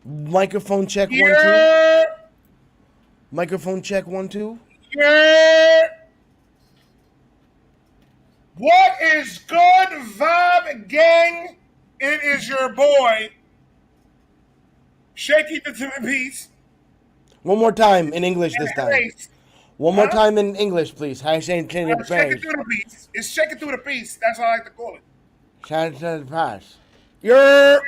Microphone check 1 2. Yeah, Microphone check 1 2. yeah. What is good, vibe gang? It is your boy, Shakey the Piece, One more time in English and this time. Grace. One more Huh? time in English, please. Hi, Shane. Shake it through the piece. It's shaking through the piece. That's how I like to call it. Pass. You're.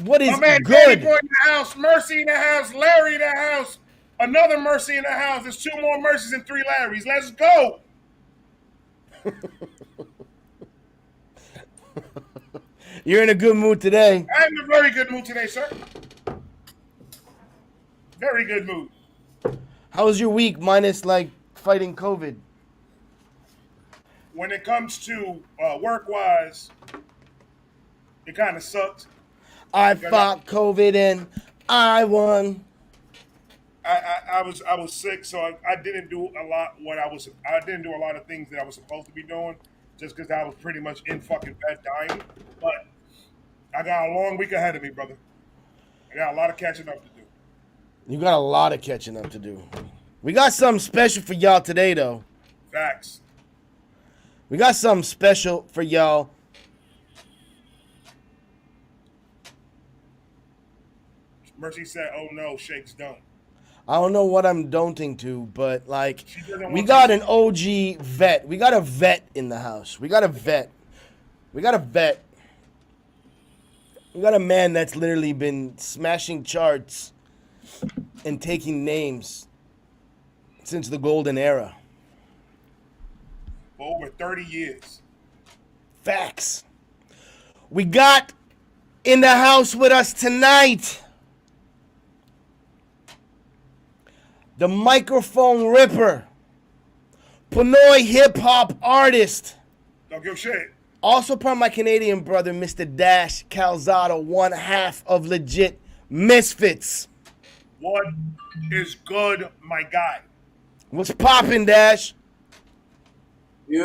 What My is man Danny good? Boy in the house, Mercy in the house, Larry in the house, another Mercy in the house. There's two more Mercies and three Larrys. Let's go. You're in a good mood today. I'm in a very good mood today, sir. Very good mood. How was your week minus like fighting COVID? When it comes to work wise, it kind of sucks I because fought COVID and I won. I was sick, so I didn't do a lot. I didn't do a lot of things that I was supposed to be doing, just because I was pretty much in fucking bed dying. But I got a long week ahead of me, brother. I got a lot of catching up to do. You got a lot of catching up to do. We got something special for y'all today, though. Facts. We got something special for y'all. Mercy said, "Oh no, Shake's done." I don't know what I'm daunting to, but like, She doesn't we want got you. an OG vet. We got a vet in the house. We got a vet. We got a vet. We got a man that's literally been smashing charts and taking names since the golden era. For over 30 years. Facts. We got in the house with us tonight the microphone ripper, Pinoy hip hop artist, Don't give a shit. also part of my Canadian brother, Mr. Dash Calzado, one half of Legit Misfits. What is good, my guy? What's poppin', Dash? Yo,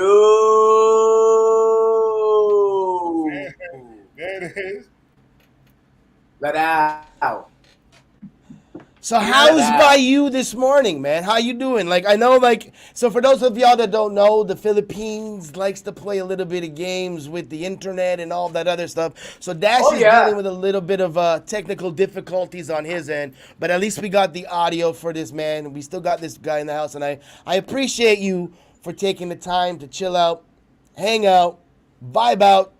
There it is. let out. So Let how's out. by you this morning, man? How you doing? Like I know, like so for those of y'all that don't know, the Philippines likes to play a little bit of games with the internet and all that other stuff. So Dash Oh is yeah. dealing with a little bit of technical difficulties on his end, but at least we got the audio for this man. We still got this guy in the house, and I appreciate you for taking the time to chill out, hang out, vibe out,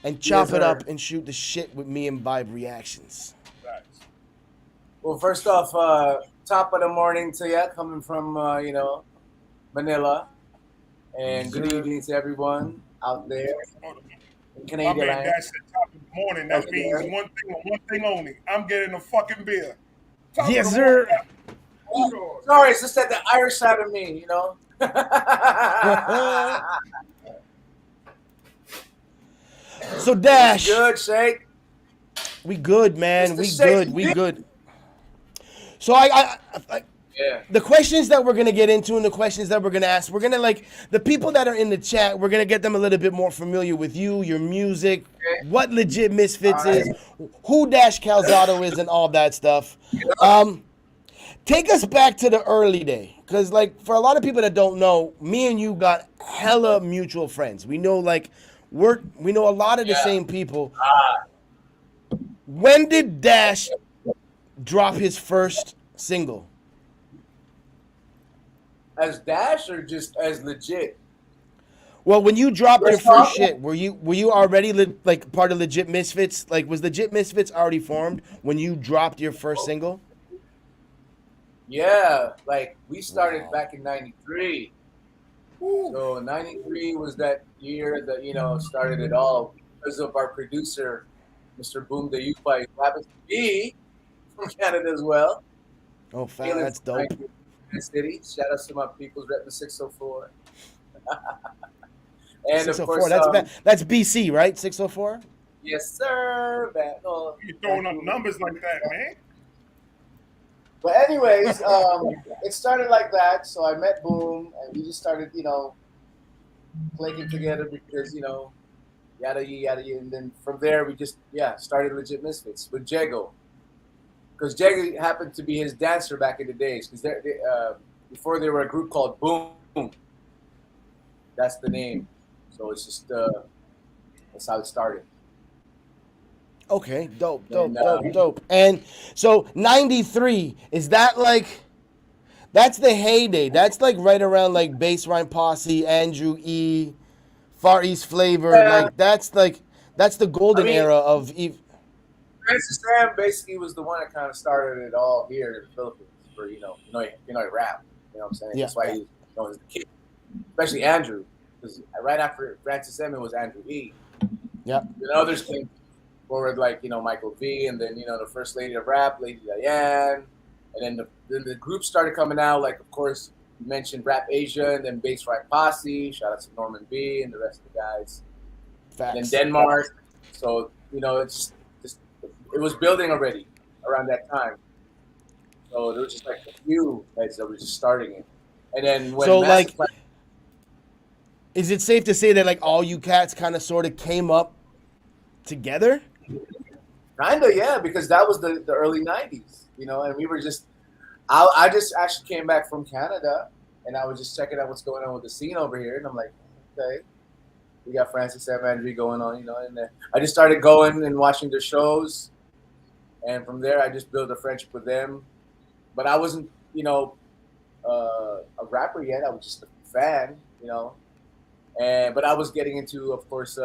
and chop Yes, it up sir. and shoot the shit with me and Vibe Reactions. Facts. Well, first off, top of the morning to you, coming from Manila, and Yes, good sir. evening to everyone out there Oh, in my Canadian man, land. that's the top of the morning. That Over means there. one thing only. I'm getting a fucking beer. Top of Yes, the morning. sir. Sure. Sorry, it's just that the Irish side of me. So Dash, Good, Shake. we good, man. Mr. We Shake. good. We good. So Yeah. the questions that we're gonna get into and the questions that we're gonna ask, we're gonna like the people that are in the chat. We're gonna get them a little bit more familiar with you, your music, Okay. what Legit Misfits All right. is, who Dash Calzado is, and all that stuff. Um, Take us back to the early day, because like for a lot of people that don't know, me and you got hella mutual friends. We know we know a lot of the Yeah. same people. When did Dash drop his first single? As Dash or just as legit? Well, when you dropped your Let's first talk. shit, were you already like part of Legit Misfits? Like was Legit Misfits already formed when you dropped your first single? Yeah, like we started Wow. back in '93. So '93 was that year that started it all because of our producer, Mr. Boom the Yupai, who happens to be from Canada as well. Oh, fat, Hailing that's from dope. City. Shout out to my people's rep the 604. And of 604. course, That's BC, right? 604. yes sir. No, You throwing up numbers like that, man. but anyways, it started like that. So I met Boom, and we just started, clicking together because yada yada yada. And then from there we just started Legit Misfits with Jego, because Jego happened to be his dancer back in the days. Because before they were a group called Boom. That's the name. So it's just that's how it started. Okay, dope. And so 93, is that like, that's the heyday. That's like right around like Bass Rhyme Posse, Andrew E, Far East Flavor. Like that's the golden era of Francis Sam basically was the one that kind of started it all here in the Philippines for rap. You know what I'm saying? Yeah. That's why he's known as the kid. Especially Andrew, because right after Francis M, it was Andrew E. Yeah. Then others came forward, like Michael V, and then the first lady of rap, Lady Diane, and then the group started coming out. Like, of course, you mentioned Rap Asia, and then Bass Rhyme Posse. Shout out to Norman B and the rest of the guys. Facts. And then Denmark. So it's just it was building already around that time. So there was just like a few heads that were just starting it, and then when is it safe to say that like all you cats kind of sort of came up together? Kinda, yeah, because that was the early '90s, and we were just. I just actually came back from Canada, and I was just checking out what's going on with the scene over here, and I'm like, okay, we got Francis M. Andrew going on, and I just started going and watching their shows, and from there I just built a friendship with them, but I wasn't, a rapper yet. I was just a fan, but I was getting into, of course,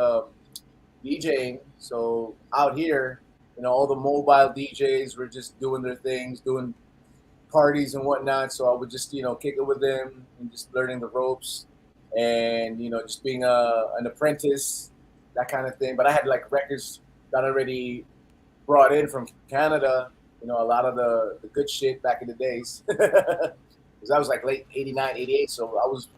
DJing. So out here, all the mobile DJs were just doing their things, doing parties and whatnot. So I would just, kick it with them and just learning the ropes and, just being an apprentice, that kind of thing. But I had like records that already brought in from Canada, a lot of the good shit back in the days. Because I was like late 89, 88. So I was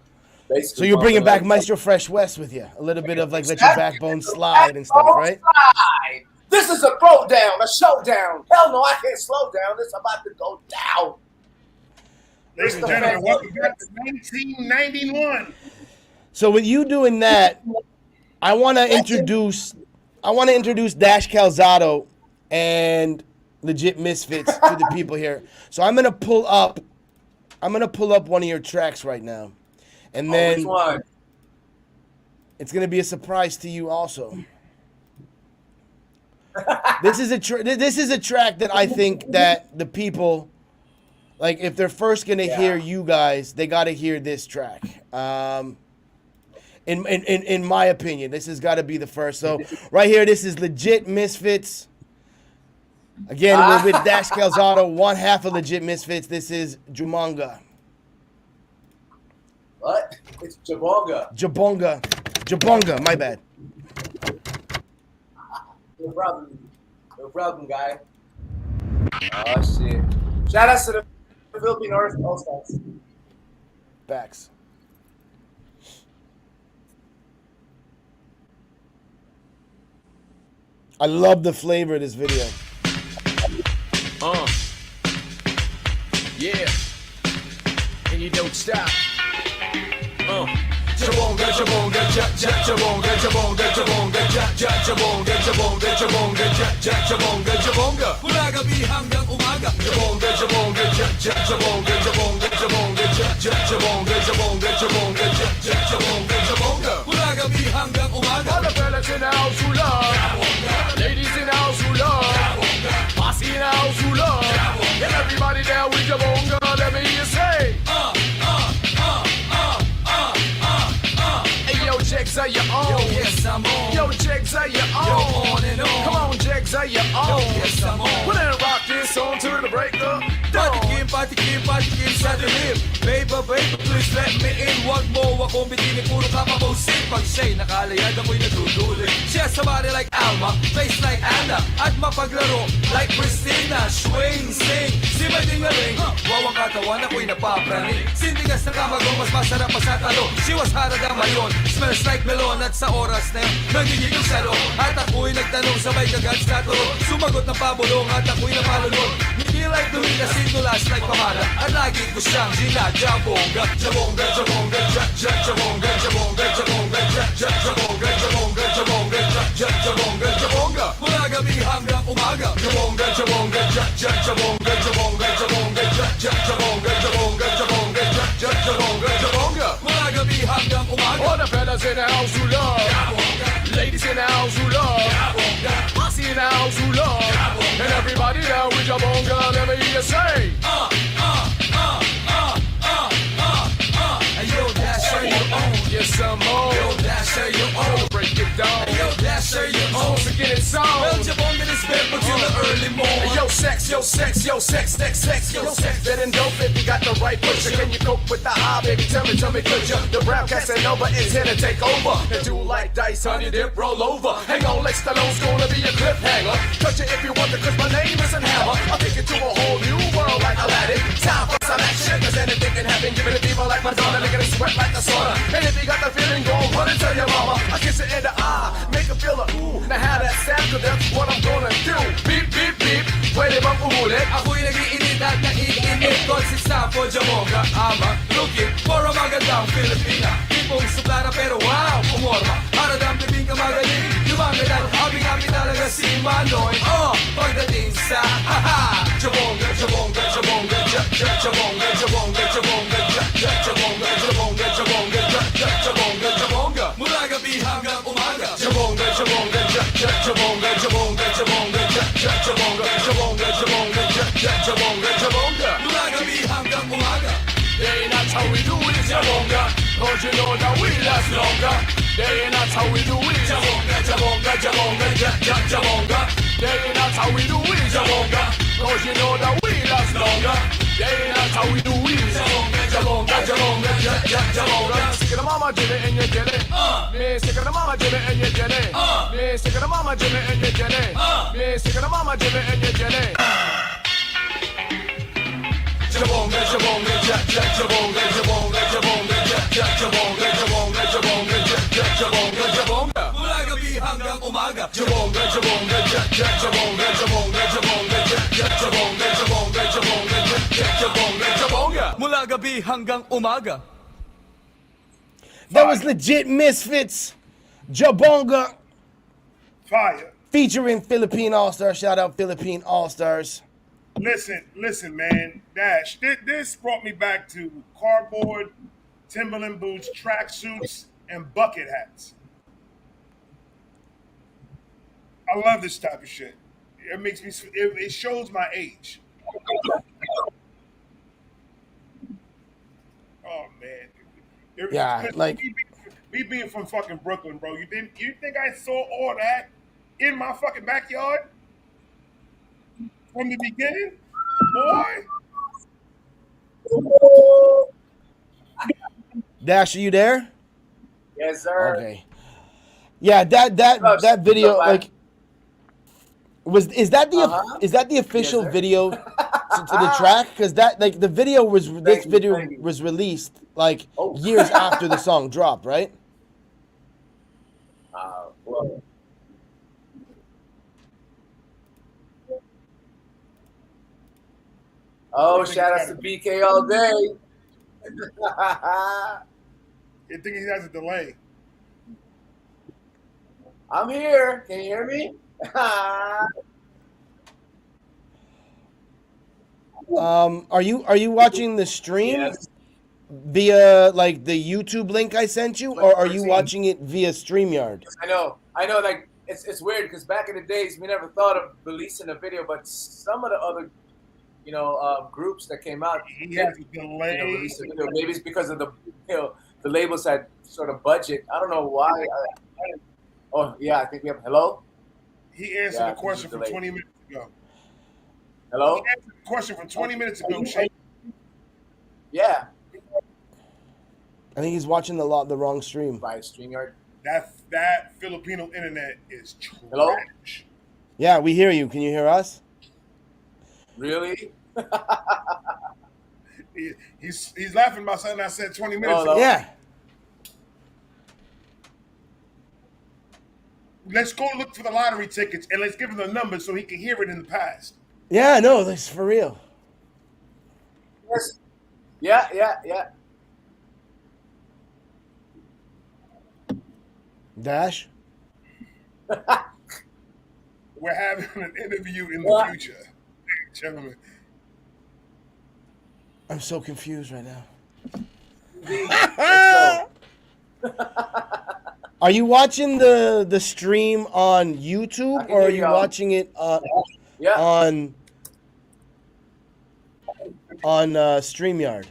basically. So you're bringing back Maestro Fresh West with you. A little bit of like Let Your Backbone Slide and stuff, right? Slide. This is a throwdown, a showdown. Hell no, I can't slow down. This is about to go down. Ladies and gentlemen, welcome back to 1991. So with you doing that, I want to introduce Dash Calzado and Legit Misfits to the people here. So I'm gonna pull up one of your tracks right now, and then which one? It's gonna be a surprise to you also. This is a track that I think that the people, like, if they're first gonna hear you guys, they gotta hear this track. In my opinion, this has got to be the first. So right here, this is Legit Misfits. Again, we're with Dash Calzado, one half of Legit Misfits. This is Jumonga. What? It's Jabonga. Jabonga, my bad. No problem, guy. Oh, shit. Shout out to the Philippine All-Stars. Facts. I love the flavor of this video. Yeah. And you don't stop. Jabonga, jabonga, jabonga, jabonga, jabonga, jabonga, jabonga, jabonga, jabonga, jabonga. Mula gabi hanggang umaga. Jabonga, jabonga, jabonga, jabonga, jabonga, jabonga, jabonga, jabonga, jabonga, jabonga. Mula gabi hanggang umaga. All the fellas in the house who love, ladies in the house who love, posse in the house who love, and everybody there with jabonga. Let me hear you say. Checks are your own. Yo, yes, I'm on. Yo, checks are your own. Yo, on and on. Come on, checks are your own. Yo, yes, I'm on. We're gonna rock this on to the break of dawn. Patikim sa dilim. Baby, please let me in. Wag mo akong bitinin, puro kapabosin. Pag siya'y nakalayad, ako'y nadudulit. Siya sa body like Alma, face like Anna, at mapaglaro like Christina. Swing, sing, si Madingaling. Wawang katawan, ako'y napapraning. Sindigas na kamagong, mas masarap pa sa talo. She was harada mayon, smells like melon. At sa oras na yun, nagiging yung salo. At ako'y nagtanong, sabay kagad sa turo. Sumagot ng pabulong, at ako'y napalunod. Hindi like doon kasi tulas like pamana. At lagi ko siyang ginajabonga. Jabonga, jabonga, jabonga, jabonga, jabonga, jabonga, jabonga, jabonga, jabonga, Fellas in the house who love. Ladies in the house who love. Posse in the house who love. And everybody down with your bonga, let me hear you say. Yo, Dasher, you own. Yes, some more. Yo, Dasher, you own. Break it down. Yo, Dasher, you own. So get it song. Well, jump on this bed until the early morning. Yo, sex, yo, sex, yo, sex, sex, sex, yo, sex. That and dope if you got the right pusher. Can you cope with the high, baby? Tell me, could you? The brown Casanova is here to take over. And do like dice, honey dip, roll over. Hang on, Lex Stallone's gonna be a cliffhanger. Touch it if you want to, cause my name isn't Hammer. I'll take it to a whole new world like Aladdin. Time for some action, cause anything can happen. Give it to people like Madonna. Look at it sweat like a sauna. And if you got the feeling, go on, run and tell your mama. I kiss it in the eye, make her feel a ooh. Now how that sound, cause that's what I'm gonna do. Beep, beep, beep, pwede bang umulit? Ako'y nag-iinit at naiinit. Cause it's time for Jamonga. I'm looking for a magandang Filipina. Tipong suplada pero wow, umorma. Haradang bibing ka magaling. Lumangalan, abing-abing talaga si Manoy. Pagdating sa, haha, Jamonga, Jamonga, Jamonga, Jamonga, Jamonga, Jamonga, Jamonga, Jamonga, Jamonga, Jamonga, Jamonga. Mula gabi hanggang umaga. Jamonga, Jamonga, Jamonga, Jamonga, Jamonga, Jamonga, Jamonga, Jamonga, Jamonga, Jamonga. Mula gabi hanggang umaga. Yeah, that's how we do it, Jamonga. Cause you know that we last longer. Yeah, that's how we do it, Jamonga, Jamonga, Jamonga, Jamonga. Yeah, that's how we do it, Jamonga. Cause you know that we last longer. Yeah, that's how we do it, Jamonga, Jamonga, Jamonga, Jamonga. Stick it to mama, Jimmy, and you get it. Me, stick it to mama, Jimmy, and you get it. Me, stick it to mama, Jimmy, and you get it. Me, stick it to mama, Jimmy, and you get it. Jabonga, jabonga, jabonga, jabonga, jabonga, jabonga, jabonga, jabonga, jabonga, jabonga. Mula gabi hanggang umaga. Jabonga, jabonga, jabonga, jabonga, jabonga, jabonga, jabonga, jabonga, jabonga, jabonga. Mula gabi hanggang umaga. That was legit Misfits. Jabonga. Fire. Featuring Philippine All-Stars. Shout out Philippine All-Stars. Listen, man. Dash. This brought me back to cardboard, Timberland boots, tracksuits, and bucket hats. I love this type of shit. It makes me. It shows my age. Oh man. Yeah, like me being from fucking Brooklyn, bro. You think I saw all that in my fucking backyard from the beginning, boy? Dash, are you there? Yes, sir. Okay. Yeah, that video like is that the official video to the track? Because that like the video was was released like years after the song dropped, right? Well. Oh, shout out to BK all day. You think he has a delay? I'm here. Can you hear me? Are you watching the stream via like the YouTube link I sent you, or are you watching it via StreamYard? I know. Like it's weird because back in the days we never thought of releasing a video, but some of the other groups that came out, he has a delay. Released a video. Maybe it's because of the the labels had sort of budget. I don't know why. Oh yeah, I think we have. Hello. He answered the question from 20 minutes ago. Hello? He answered the question from 20 minutes ago, Shakey. Yeah. I think he's watching the wrong stream. By StreamYard. That Filipino internet is trash. Hello? Yeah, we hear you. Can you hear us? Really? He's laughing about something I said 20 minutes ago. Yeah. Let's go look for the lottery tickets and let's give him the numbers so he can hear it in the past. Yeah, no, that's for real. Yes. Yeah. Dash? We're having an interview in the future, gentlemen. I'm so confused right now. Let's go. Are you watching the stream on YouTube I can or are hear you y'all. watching it Yeah. on StreamYard?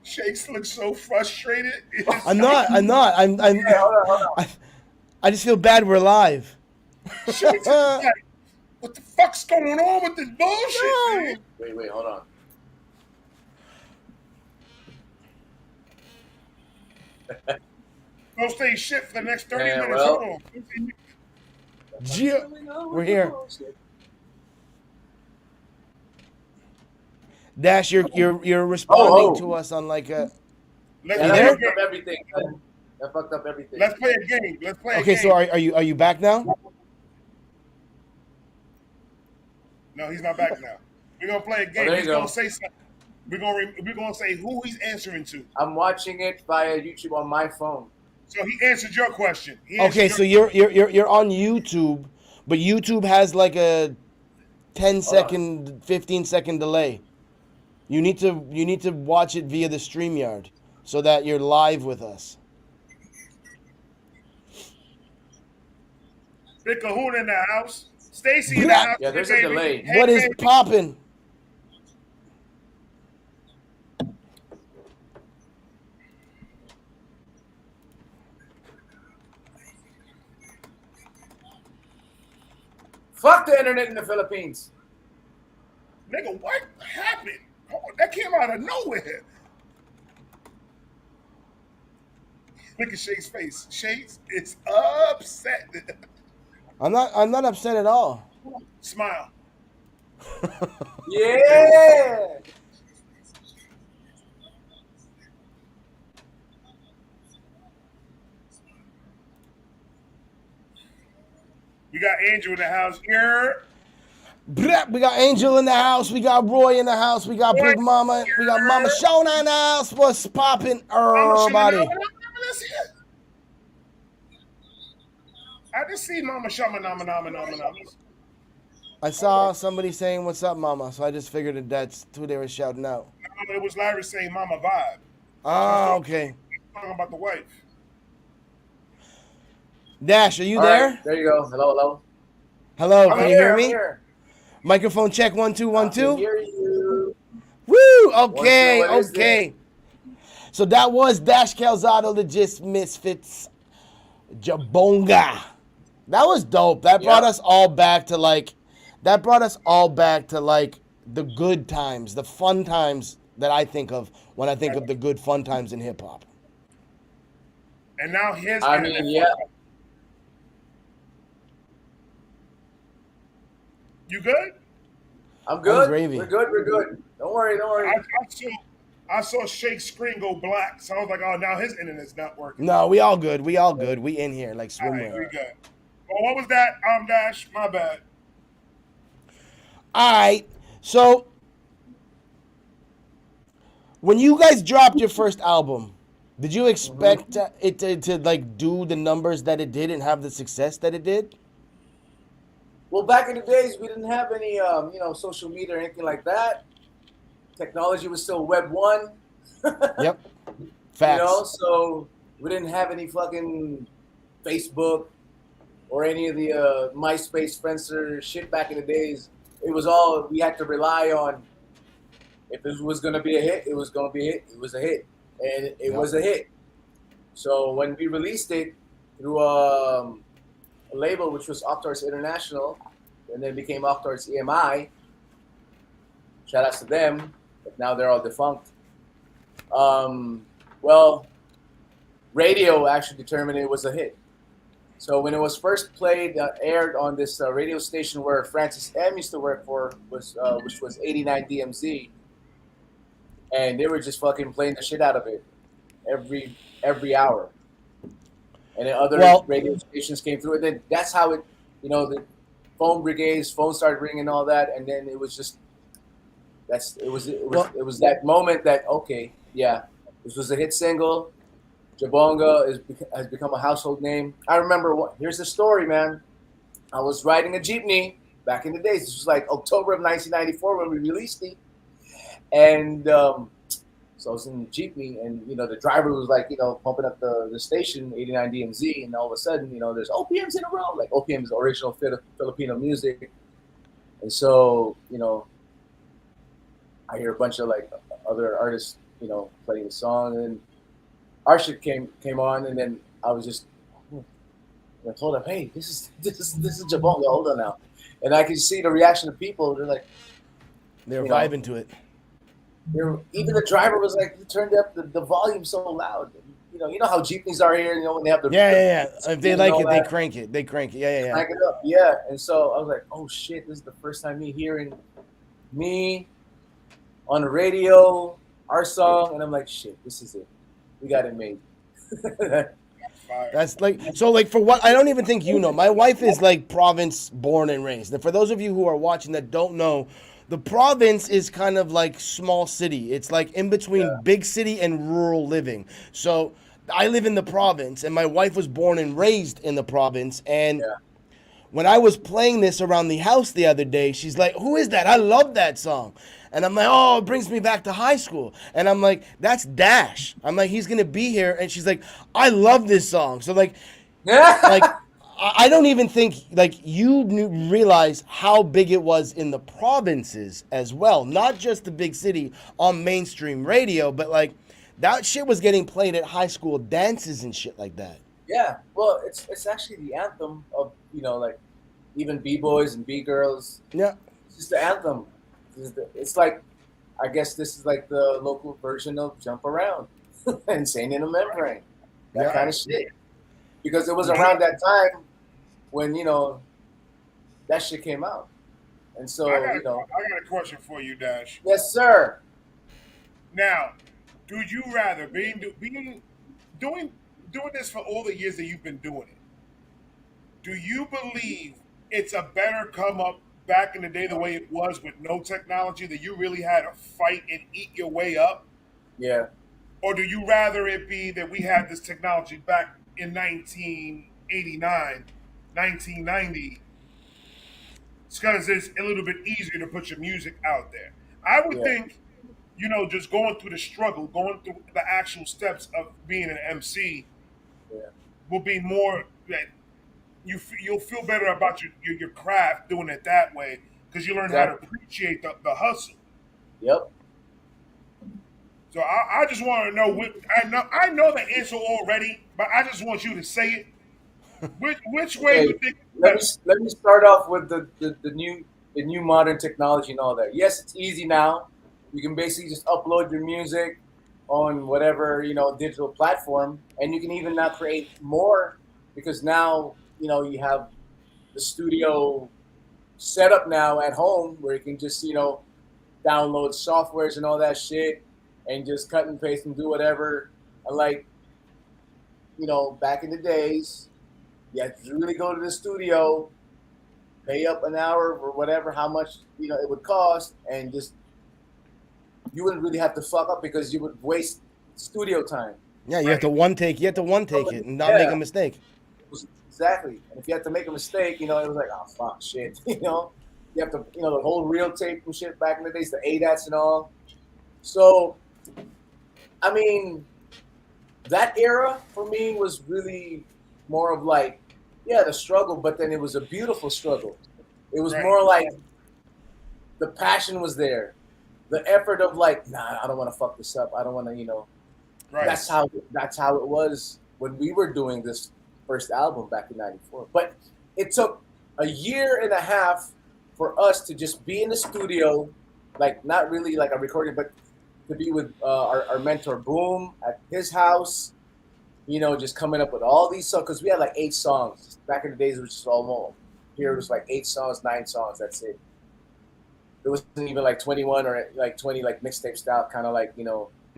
Shakes looks so frustrated. I'm not. I'm not. Hey, hold on, hold on. I just feel bad we're live. Shakes is like, what the fuck's going on with this bullshit, man? Wait, hold on. Don't say shit for the next 30 Yeah, minutes. well. Hold on. We're here. Dash, you're responding to us on like a. Let's Yeah, You play there? a fucked game. up everything. Man. That fucked up everything. Let's play a game. Let's play a Okay, game. so are you back now? No, he's not back now. We're gonna play a game. there you He's go. gonna say something. We're gonna say who he's answering to. I'm watching it via YouTube on my phone. So he answered your question. He answered Okay, so you're on YouTube, but YouTube has like a 10-second, 15-second delay. You need to watch it via the StreamYard so that you're live with us. Big Cahoon in the house. Stacy in the house. Yeah, there's Hey, a baby. delay. Hey, What is baby. popping? Fuck the internet in the Philippines. Nigga, what happened? Hold on, that came out of nowhere. Look at Shakes' face. Shakes is upset. I'm not upset at all. Smile. Yeah. We got Angel in the house here. We got Angel in the house. We got Roy in the house. We got Roy Big Mama. We got Mama Shona in the house. What's popping, everybody? Let's see it. I just see Mama Shama Nama Nama Nama Nama. I saw somebody saying, "What's up, Mama?" So I just figured that that's who they were shouting out. It was Larry saying Mama Vibe. Ah, okay. Talking about the wife. Dash, are you All there? right, there you go. Hello. Hello, I'm can you here, hear I'm me? here. Microphone check 1 2 1 I can 2. hear you. Woo! Okay, What is okay. So that was Dash Calzado, the Just Misfits, Jabonga. That was dope. That brought us all back to like, the good times, the fun times that I think of when I think of the good fun times in hip hop. And now his I internet mean, yeah. fucked up. You good? I'm good. gravy. We're good. Don't worry. I saw Shake's screen go black, so I was like, oh, now his internet's not working. No, we all good. We in here like All right, swimwear. we good. Well, what was that? Dash, my bad. All right. So when you guys dropped your first album, did you expect it to like do the numbers that it did and have the success that it did? Well, back in the days, we didn't have any, social media or anything like that. Technology was still Web 1. Yep. Facts. So we didn't have any fucking Facebook or any of the MySpace, Friendster shit back in the days. It was all we had to rely on. If it was going to be a hit, it was going to be a hit. It was a hit. And it was a hit. So when we released it through a label, which was Octarts International, and then became Octarts EMI, shout outs to them, but now they're all defunct. Radio actually determined it was a hit. So when it was first played, aired on this radio station where Francis M used to work for, which was 89 DMZ, and they were just fucking playing the shit out of it every hour. And then other radio stations came through, and then that's how it, the phone started ringing and all that, and then it was just it was that moment that this was a hit single. Jabonga has become a household name. I remember here's the story, man. I was riding a jeepney back in the days. This was like October of 1994 when we released it, and So I was in the jeepney, and the driver was like, pumping up the station 89 DMZ, and all of a sudden, there's OPMs in a row, like OPM's original Filipino music, and so I hear a bunch of like other artists, playing the song, and our shit came on, and then I was just I told him, hey, this is Jabonga, hold on now, and I could see the reaction of people. They're like, They're vibing to it. Even the driver was like, he turned up the volume so loud. You know how jeepneys are here. When they have the yeah. If they like it, they crank it. They crank it. Yeah. Crank it up, yeah. And so I was like, oh shit, this is the first time me hearing me on the radio, our song, and I'm like, shit, this is it. We got it made. That's like for what I don't even think my wife is like province born and raised. And for those of you who are watching that don't know, the province is kind of like small city. It's like in between big city and rural living. So I live in the province, and my wife was born and raised in the province. And when I was playing this around the house the other day, she's like, who is that? I love that song. And I'm like, oh, it brings me back to high school. And I'm like, that's Dash. I'm like, he's going to be here. And she's like, I love this song. So like I don't even think like you realize how big it was in the provinces as well. Not just the big city on mainstream radio, but like that shit was getting played at high school dances and shit like that. Yeah, well, it's actually the anthem of like even b-boys and b-girls. Yeah, it's just the anthem. It's like, I guess this is like the local version of Jump Around and Insane in a Membrane, that kind of shit. Because it was around that time when that shit came out, and so I got a question for you, Dash. Yes, sir. Now, do you rather doing this for all the years that you've been doing it? Do you believe it's a better come up back in the day the way it was with no technology, that you really had to fight and eat your way up? Yeah. Or do you rather it be that we had this technology back in 1989, 1990? It's because it's a little bit easier to put your music out there. I would think, just going through the struggle, going through the actual steps of being an MC will be more that you'll feel better about your craft doing it that way, because you learn how to appreciate the hustle. Yep. So I just want to know I know the answer already, but I just want you to say it. Which way you think? Let me start off with the new modern technology and all that. Yes, it's easy now. You can basically just upload your music on whatever digital platform, and you can even now create more, because now you have the studio set up now at home where you can just download softwares and all that shit and just cut and paste and do whatever. And like back in the days, you had to really go to the studio, pay up an hour or whatever, how much it would cost, and just you wouldn't really have to fuck up because you would waste studio time. Yeah, you have to one take. You have to one take it and not make a mistake. Exactly. And if you have to make a mistake, it was like, oh fuck, shit. You have to, the whole reel tape and shit back in the days, the ADATs and all. So, I mean, that era for me was really more of like, the struggle, but then it was a beautiful struggle. It was more like the passion was there. The effort of like, nah, I don't want to fuck this up. I don't want to, Right. That's how it was when we were doing this first album back in '94. But it took a year and a half for us to just be in the studio, like not really like a recording, but to be with our mentor Boom at his house, just coming up with all these songs, because we had like 8 songs. Back in the days, it was just all more. Here it was like 8 songs, 9 songs, that's it. It wasn't even like 21 or like 20 like mixtape style, kind of like,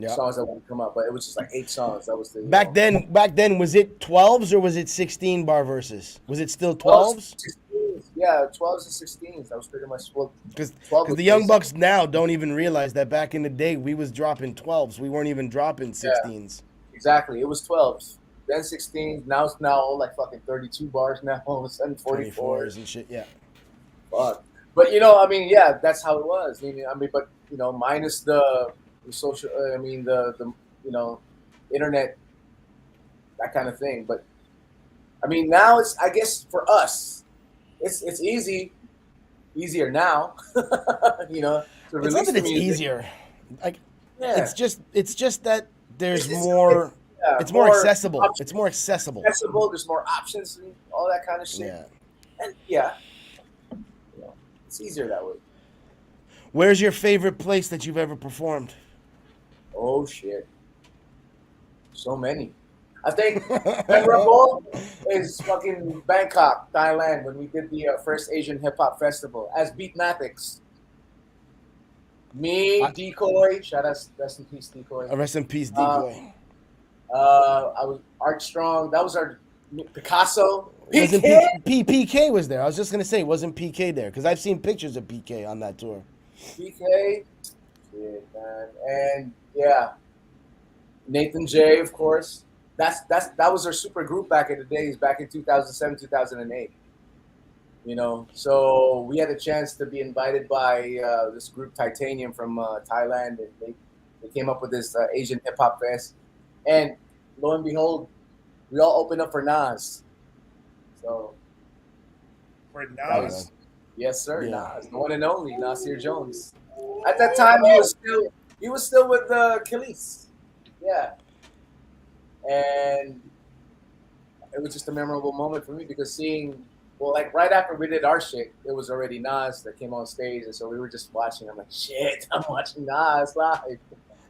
songs that would come up, but it was just like 8 songs. That was the back then was it 12s or was it 16 bar verses? Was it still 12s? 16s. Yeah, 12s and 16s. That was pretty much what. Because the young bucks now don't even realize that back in the day we was dropping 12s. We weren't even dropping 16s. Exactly. It was 12s. Then 16s. Now it's all like fucking 32 bars now. All of a sudden 44s and shit. Yeah. Fuck. But I mean, that's how it was. I mean, but minus the social. I mean the internet, that kind of thing. But I mean now it's, I guess for us it's easier now, to It's not release that the it's music. easier. Like, Yeah, it's just that there's it's more. yeah, It's more more accessible. options, It's more accessible. accessible. There's more options and all that kind of shit. Yeah. And yeah, it's easier that way. Where's your favorite place that you've ever performed? Oh shit, so many. I think memorable is fucking Bangkok, Thailand, when we did the first Asian hip hop festival as Beatmatics. Me, I- Decoy, shout out, rest in peace, Decoy. Rest in peace, Uh, Decoy. I was Art Strong. That was our Picasso. Wasn't PK. PK was there? I was just gonna say, wasn't PK there? Because I've seen pictures of PK on that tour. PK. Shit, man. And yeah, Nathan J, of course. That was our super group back in the days, back in 2007, 2008. So we had a chance to be invited by this group Titanium from Thailand, and they came up with this Asian hip hop fest. And lo and behold, we all opened up for Nas. So For that Yeah. Nas. yes, sir, Yeah. Nas, the one and only Nasir Jones. At that time, he was still with Khalees. Yeah, and it was just a memorable moment for me because like right after we did our shit, it was already Nas that came on stage, and so we were just watching. I'm like, shit, I'm watching Nas live.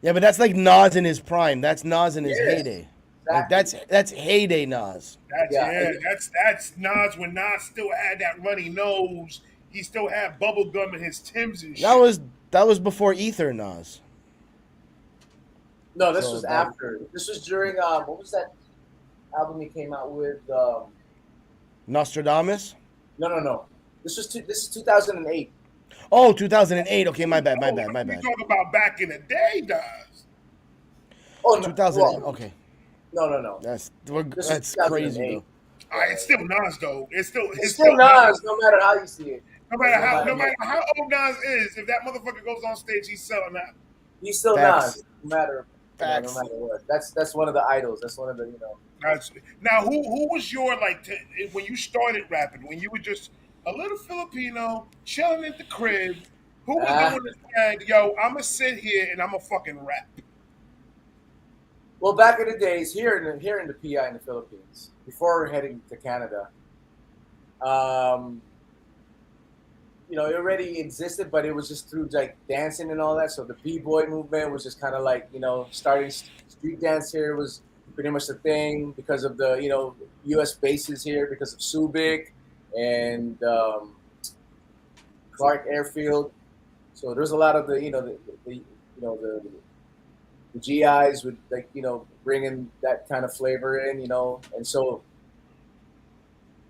Yeah, but that's like Nas in his prime. That's Nas in his Yes, heyday. Like exactly. that's heyday Nas. That's Yeah, yeah. That's Nas when Nas still had that runny nose. He still had bubble gum in his Timbs and shit. That was before Ether Nas. no, this So was that- after. This was during what was that album he came out with? Nostradamus. No. This is 2008. Oh, 2008. Okay, my bad. You talk about back in the day, Nas. Oh no, 2008. well, Okay, no. that's This is that's 2008. crazy though. It's still Nas though. It's Still Nas, no matter how you see it. No matter how old Nas is, if that motherfucker goes on stage, he's selling out. He's still Facts. Nas, no matter Facts. no matter what. That's one of the idols. That's one of the Now, who was your when you started rapping? When you were just a little Filipino chilling at the crib, who was the one that said, "Yo, I'm gonna sit here and I'm gonna fucking rap"? Well, back in the days, here in the PI in the Philippines, before heading to Canada, it already existed, but it was just through like dancing and all that. So the b-boy movement was just kind of like starting street dance here was pretty much the thing because of the U.S. bases here because of Subic and Clark Airfield. So there's a lot of the GIs would bringing that kind of flavor in, and so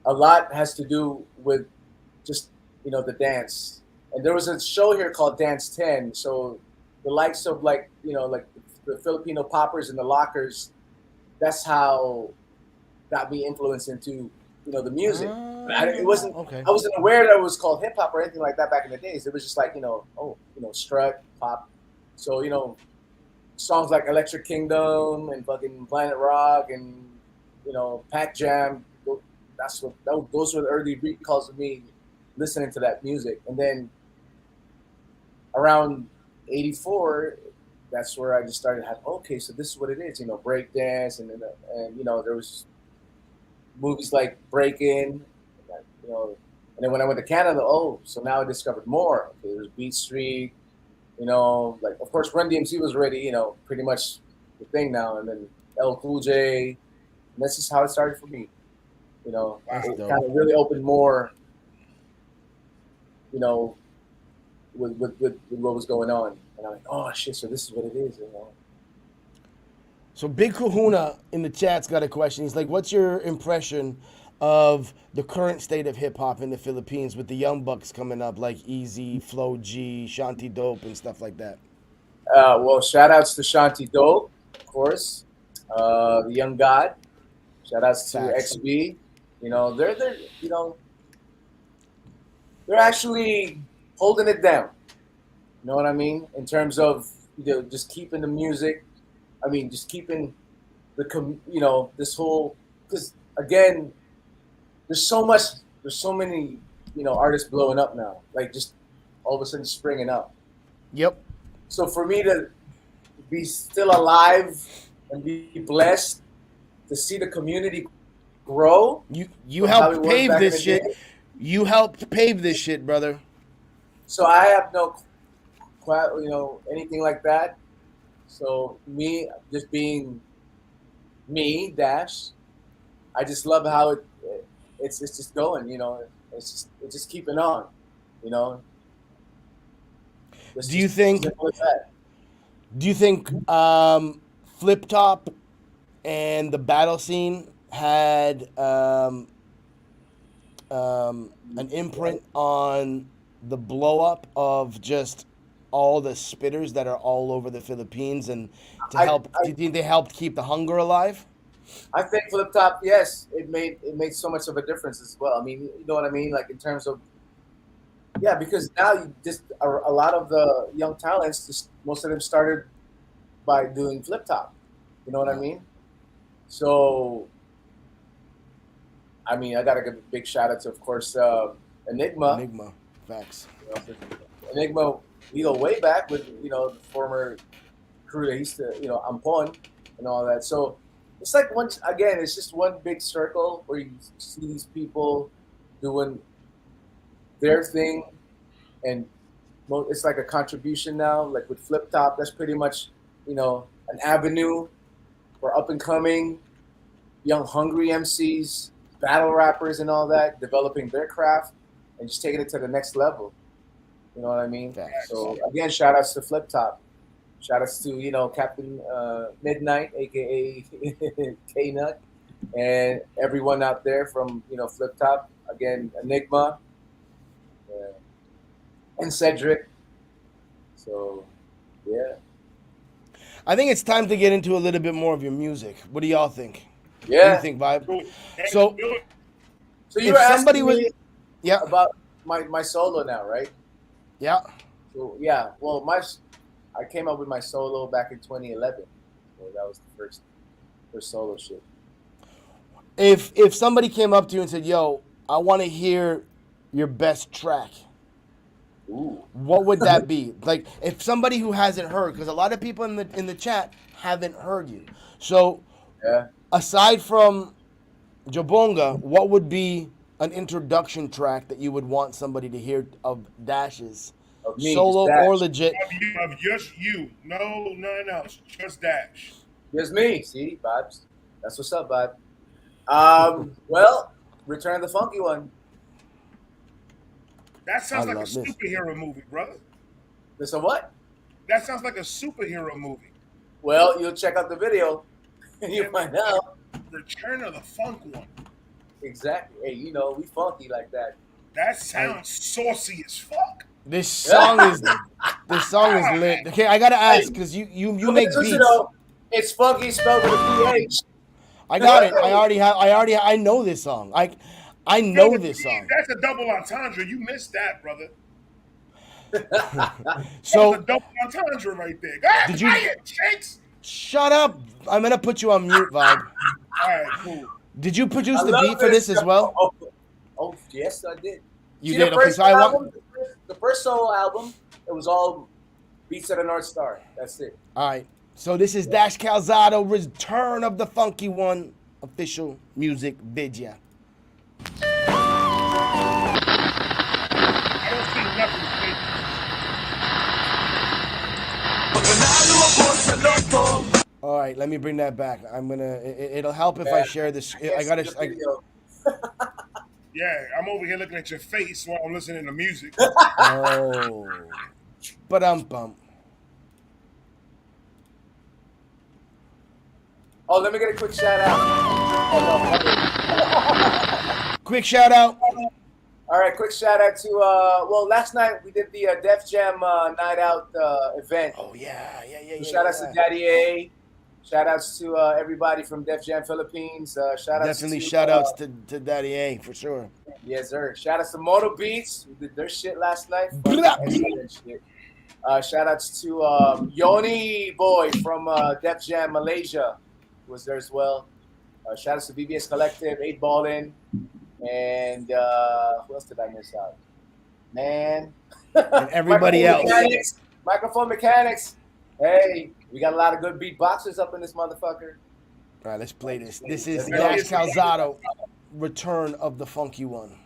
a lot has to do with just the dance. And there was a show here called Dance 10. So the likes of like the Filipino poppers and the lockers, that's how got me influenced into the music. It wasn't okay. I wasn't aware that it was called hip hop or anything like that back in the days. It was just like strut pop. So songs like Electric Kingdom and fucking Planet Rock and Pac Jam. Those were the early recalls of me listening to that music. And then around 84, that's where I just started having, okay, so this is what it is, break dance. And there was movies like Breakin', and then when I went to Canada, so now I discovered more. Okay, there's Beat Street, like of course Run DMC was already, pretty much the thing now. And then L Cool J, and that's just how it started for me. It kind of really opened more, with what was going on. And I'm like, oh shit, so this is what it is, So Big Kahuna in the chat's got a question. He's like, "What's your impression of the current state of hip hop in the Philippines with the young bucks coming up like Easy, Flow G, Shanti Dope, and stuff like that?" Well, shout outs to Shanti Dope, of course. The Young God. Shout outs to Facts. XB. They're actually holding it down. You know what I mean? In terms of just keeping the music. I mean, just keeping this whole, because again, there's so many, artists blowing up now, like just all of a sudden springing up. Yep. So for me to be still alive and be blessed to see the community grow. You from how helped it was pave back in this the shit. day. You helped pave this shit, brother. So I have no, anything like that. So me just being me, Dash. I just love how it's just going. It's just keeping on. You know. It's Do you just think? simple as that. Do you think Flip Top and the battle scene had an imprint on the blow up of just all the spitters that are all over the Philippines, and to help? Do you think they helped keep the hunger alive? I think Flip Top, yes, it made so much of a difference as well. I mean, you know what I mean, like in terms of, yeah, because now you just a lot of the young talents, just most of them started by doing Flip Top. You know what I mean? So, I mean, I gotta give a big shout out to, of course, Enigma. Enigma, facts. Enigma, we go way back with the former crew that used to Ampon and all that. So it's like it's just one big circle where you see these people doing their thing, and it's like a contribution now. Like with Flip Top, that's pretty much an avenue for up and coming young hungry MCs, battle rappers, and all that, developing their craft and just taking it to the next level. You know what I mean? Facts. So again, shout outs to Flip Top. Shout outs to Captain Midnight, aka K Nut, and everyone out there from Flip Top. Again, Enigma, and Cedric. So yeah. I think it's time to get into a little bit more of your music. What do y'all think? Yeah. What do you think, Vibe? Cool. So, So you if were somebody asking was, me yeah, about my solo now, right? yeah. So yeah, well, I came up with my solo back in 2011. So that was the first solo shit. If somebody came up to you and said, "Yo, I want to hear your best track," Ooh. what would that be? Like, if somebody who hasn't heard, because a lot of people in the chat haven't heard you. So, Yeah. aside from Jabonga, what would be an introduction track that you would want somebody to hear of Dash's, Of me, solo just Dash. or legit? Of just you. No, nothing else. Just Dash. Here's me. See, vibes. That's what's up, vibe. Well, Return of the Funky One. That sounds I like a love this. superhero movie, brother. This a what? That sounds like a superhero movie. Well, you'll check out the video and you'll find out. Return of the Funk One. Exactly. Hey, we funky like that. That sounds saucy as fuck. This song is lit. Okay, I gotta ask because you make Listen, beats. it's funky spelled with a PH. I got it. I know this song. I know this song. That's a double entendre. You missed that, brother. So That's a double entendre right there. God, Did you- Shakes? shut up. I'm gonna put you on mute, Vibe. All right, cool. Did you produce I the love beat for this as well? Oh, yes, I did. You See, did. The Okay, first so I want. album, the first solo album, it was all Beats of the North Star. That's it. All right. So this is Dash Calzado, Return of the Funky One, official music video. I don't see nothing. All right, let me bring that back. I'm gonna. It'll help if I share this. I gotta. See the video. Yeah, I'm over here looking at your face while I'm listening to music. Oh. Bump. Oh, let me get a quick shout out. Quick shout out. All right, quick shout out to last night we did the Def Jam night out event. Oh yeah. So shout outs to Daddy A. Shout outs to everybody from Def Jam Philippines. Shout outs Definitely to, shout outs to Daddy A for sure. Yes, sir. Shout outs to Moto Beats, who did their shit last night. Blah. Excellent shit. Shout outs to Yoni Boy from Def Jam Malaysia, who was there as well. Shout outs to BBS Collective, 8 Ballin, and who else did I miss out? Man. And everybody else. Microphone Mechanics. Hey, we got a lot of good beatboxers up in this motherfucker. All right, let's play this. This is Dash Calzado, Return of the Funky One.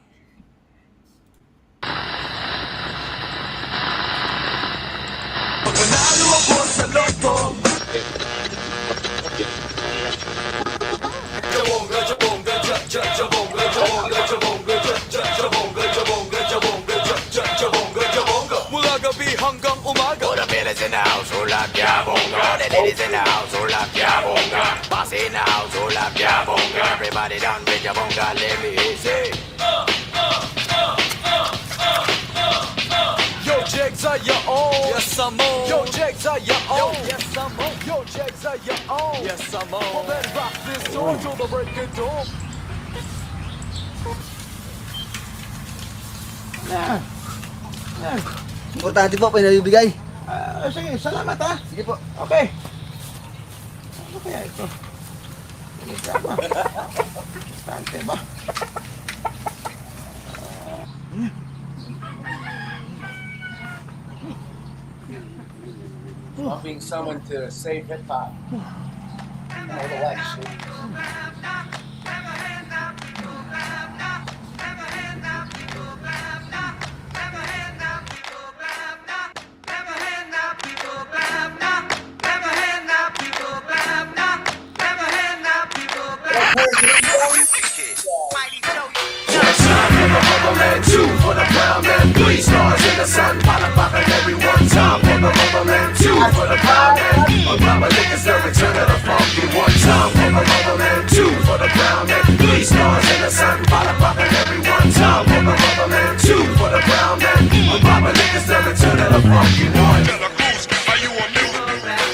Hanggang umaga. All the fellas in the house, hold up, yeah, bonga. All the ladies in the house, hold up, yeah, bonga. Boss in the house, hold up, yeah, bonga. Everybody down with your bonga, let me hear it. Yo, Jags are your own. Yes, I'm on. Yo, Jags are your own. Yes, I'm on. Yo, Jags are your own. Yes, I'm on. Well, then rock this song till the break of dawn. Importante po, pinabibigay. Sige, salamat ha. Sige po. Okay. Ano kaya ito? Sige ba? Importante ba? I'm being summoned to save hip hop. I don't like shit. Man, 2 for the brown man, 3 stars in the sun, palapaka everyone. Time for the rubber man, 2 for the brown man. On Baba Lickers, the return of the funky one. Time for the rubber man, 2 for the brown man, 3 stars in the sun, palapaka everyone. Time for the rubber man, 2 for the brown man. On Baba Lickers, the return of the funky one.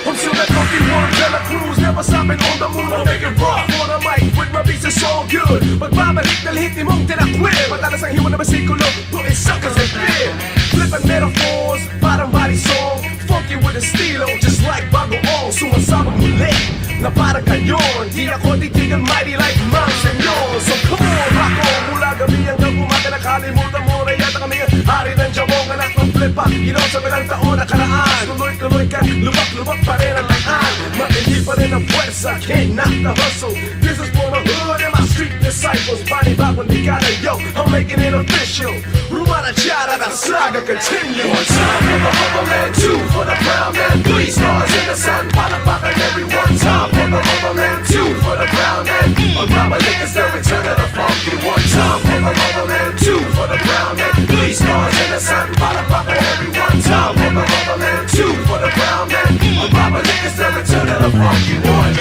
I'm still that funky one, Dela Cruz, never stopping on the moon. I'll make it rock for the mic with my beats, it's all good. Magbabalik dahil hit ni mong tinakwil. Matalas ang hiwa na basikulo, putting suckers in fear. Flipping metaphors, parang body song. Funky with a stilo, just like Bago Ong. Sumasabang muli, na parang kanyon. Di ako titigan mighty like Mount Senor. So come on, rock on, mula gabi hanggang umaga. Nakalimutan mo na yata kami ang hari ng jabong. Anak ng flip-up, ilaw sa bilang taon nakaraan. Tuloy-tuloy ka, lubak-lubak pa rin ang daan. Matindi pa rin ang puwersa, can't knock the hustle. This is for my hood and my street disciples. Panibagong digada, yo, I'm making it official. Rumana Chara, the saga continue. One time for the rubber man, 2 for the brown man, 3 stars in the sun, palapaka everyone. Time for the rubber man, 2 for the brown man. On Baba Lickers, the return of the funky one. Time for the rubber man, 2 for the brown man, 3 stars in the sun, palapaka everyone. Time for the rubber man, 2 for the brown man. On Baba Lickers, the return of the funky one.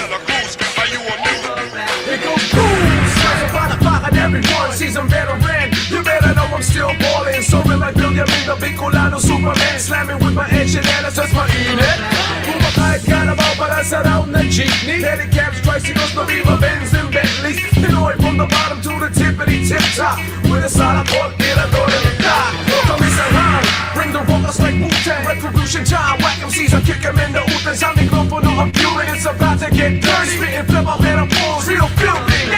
It goes boom, smash up on the pocket, everyone sees I'm veteran. You better know I'm still ballin', soaring like William in the Bicolano Superman, slamming with my enchiladas, that's my init. Kumakain ka na ba para sa round na jeepney? Pedicabs, tricycles, Mariva, Benz, and Bentleys. Pinoy from the bottom to the tippity-tip top, with a solid pork, tirador in the car. Kami sa round, bring the rockers like Wu-Tang. Retribution time, whack MCs, I kick them in the utan. Sa mikropono, I'm pure, it's about to get dirty. Spitting flip up metaphors, real filthy.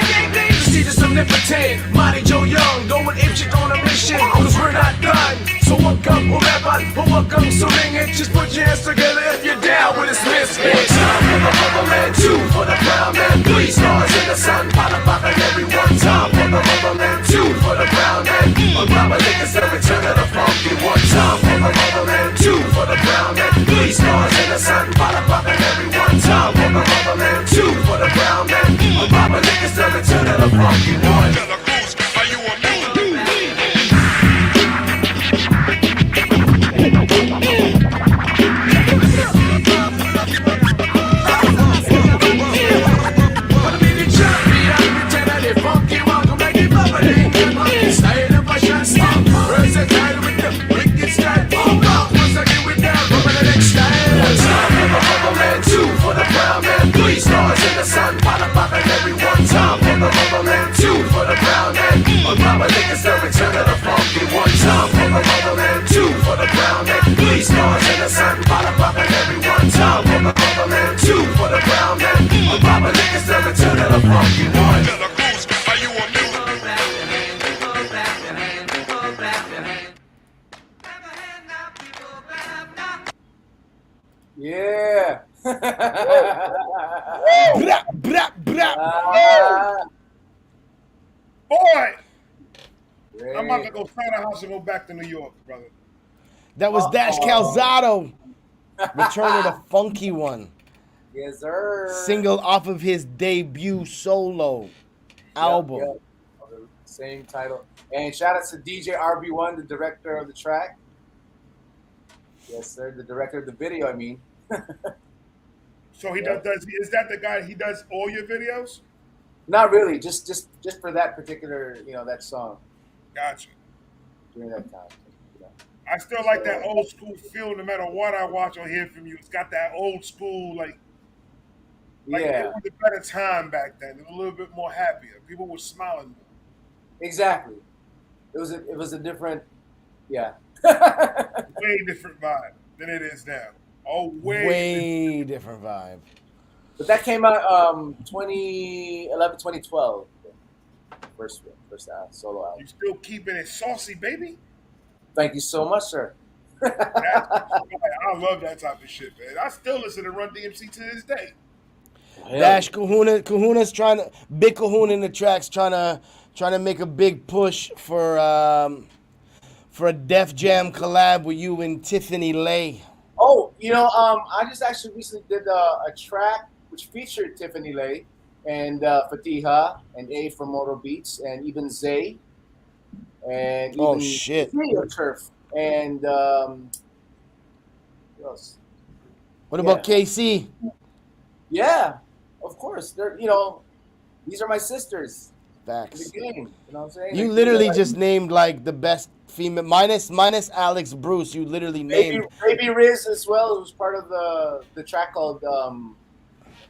See this omnipotent, Mighty Joe Young, going apeshit on a mission, cause we're not done. So welcome, whoever, or welcome, so ring it. Just put your hands together if you're down with this misfit. One time for the rubber man, 2 for the brown man, 3 stars in the sun, palapaka everyone. Time for the rubber man, 2 for the brown man. On Baba Lickers, the return of the funky one. Time for the rubber man, 2 for the brown man, 3 stars in the sun, palapaka everyone. Time for the rubber man, 2 for the brown man. On Baba Lickers, the return of the funky one. Three stars in the sun, palapaka everyone. Time for the rubber man, 2 for the brown funky one. Are you amused? Yeah. Brap, brap, brap. Ah, Boy, great. I'm about to go sign a house and go back to New York, brother. That was Dash Uh-oh. Calzado. Return of the Funky One. Yes, sir. Single off of his debut solo album. Yep. Same title. And shout out to DJ RB1, the director of the track. Yes, sir. The director of the video, I mean. So he Yeah. does. Is that the guy? He does all your videos? Not really, just for that particular, that song Gotcha. during that time. I still like that old school feel. No matter what I watch or hear from you, it's got that old school like it Yeah, was a better time back then. It was a little bit more happier. People were smiling more. exactly. It was a different, yeah. Way different vibe than it is now. Oh, Way different vibe. But that came out 2011, 2012. First solo album. You still keeping it saucy, baby. Thank you so much, sir. I love that type of shit, man. I still listen to Run DMC to this day. Dash Kahuna's trying to big Kahuna in the tracks trying to make a big push for a Def Jam collab with you and Tiffany Lay. Oh, I just actually recently did a track which featured Tiffany Lay and Fatiha and A from Moto Beats and even Zay and even Oh shit! Video Turf and who else? What about KC? Yeah, of course. They're these are my sisters in Facts. the game. You know what I'm saying? You Like, literally like, just named like the best female minus Alex Bruce. You literally named. Baby Riz as well. It was part of the track called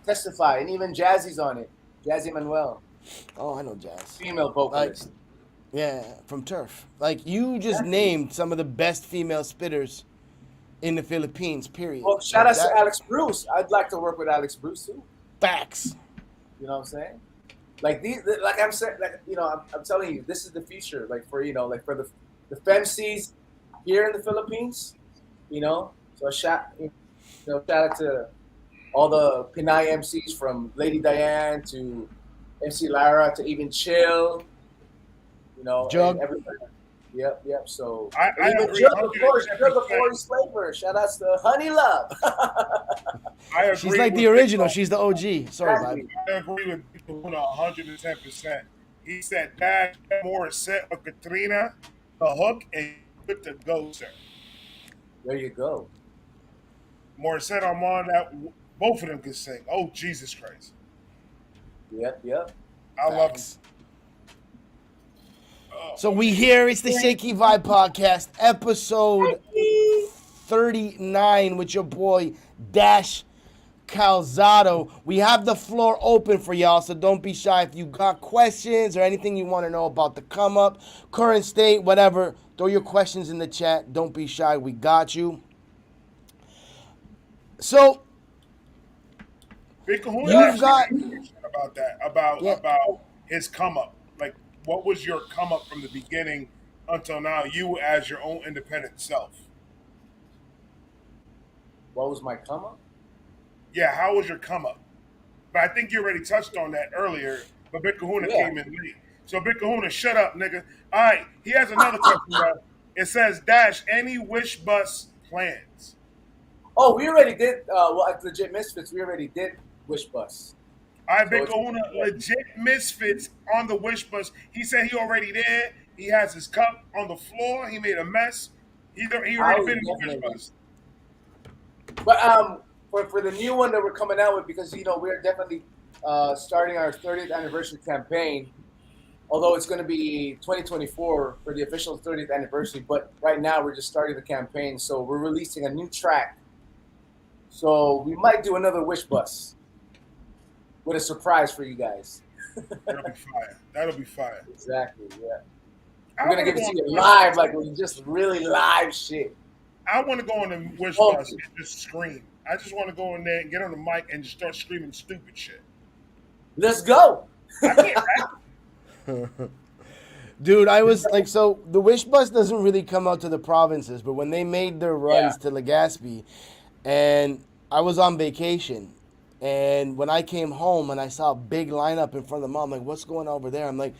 Testify, and even Jazzy's on it. Jazzy Manuel, Oh, I know Jazz. female vocalist. Yeah, from Turf. Like you just named some of the best female spitters in the Philippines. Period. Well, shout out Like to Alex Bruce. I'd like to work with Alex Bruce too. Facts. You know what I'm saying? Like like I'm saying, I'm telling you, this is the future. Like for for the femcs here in the Philippines. So shout out to all the Pinay MCs from Lady Diane to MC Lara to even Chill. Jug. And everybody. Yep. So I and even agree Jug, of course, 110%. Jug before he's flavor. Shout outs to Honey Love. I agree. She's like the with original. Big She's the OG. Sorry, Exactly. Bob. I agree with Big Kahuna 110%. He said Dash Morissette or Katrina, the hook, and good to go, sir. There you go. Morissette Armand, that both of them can sing. Oh, Jesus Christ. Yep. I love him. Facts. So we here. It's the Shakey Vibe Podcast, episode 39 with your boy Dash Calzado. We have the floor open for y'all, so don't be shy. If you got questions or anything you want to know about the come up, current state, whatever, throw your questions in the chat. Don't be shy. We got you. So Big Kahuna You've actually got- had a question about that, about his come up. Like, what was your come up from the beginning until now? You as your own independent self. What was my come up? Yeah, how was your come up? But I think you already touched on that earlier. But Big Kahuna Yeah. came in late. So Big Kahuna, shut up, nigga. All right, he has another question. Bro. It says, Dash, any wish bus plans? Oh, we already did. At Legit Misfits, we already did Wish Bus. All right, Big So Kahuna, legit misfits on the wish bus. He said he already there. He has his cup on the floor. He made a mess. He already been in the wish bus. But for the new one that we're coming out with, because we're definitely starting our 30th anniversary campaign. Although it's going to be 2024 for the official 30th anniversary, but right now we're just starting the campaign, so we're releasing a new track. So we might do another Wish Bus with a surprise for you guys. That'll be fire. That'll be fire. Exactly, yeah. I We're going to wanna give it to go you on- live, like we just really live shit. I want to go on the wish Oh. bus and just scream. I just want to go in there and get on the mic and just start screaming stupid shit. Let's go. I can't rap. Dude, I was like, so the Wish Bus doesn't really come out to the provinces, but when they made their runs to Legazpi, and I was on vacation, and when I came home and I saw a big lineup in front of the mall, I'm like, what's going on over there? I'm like,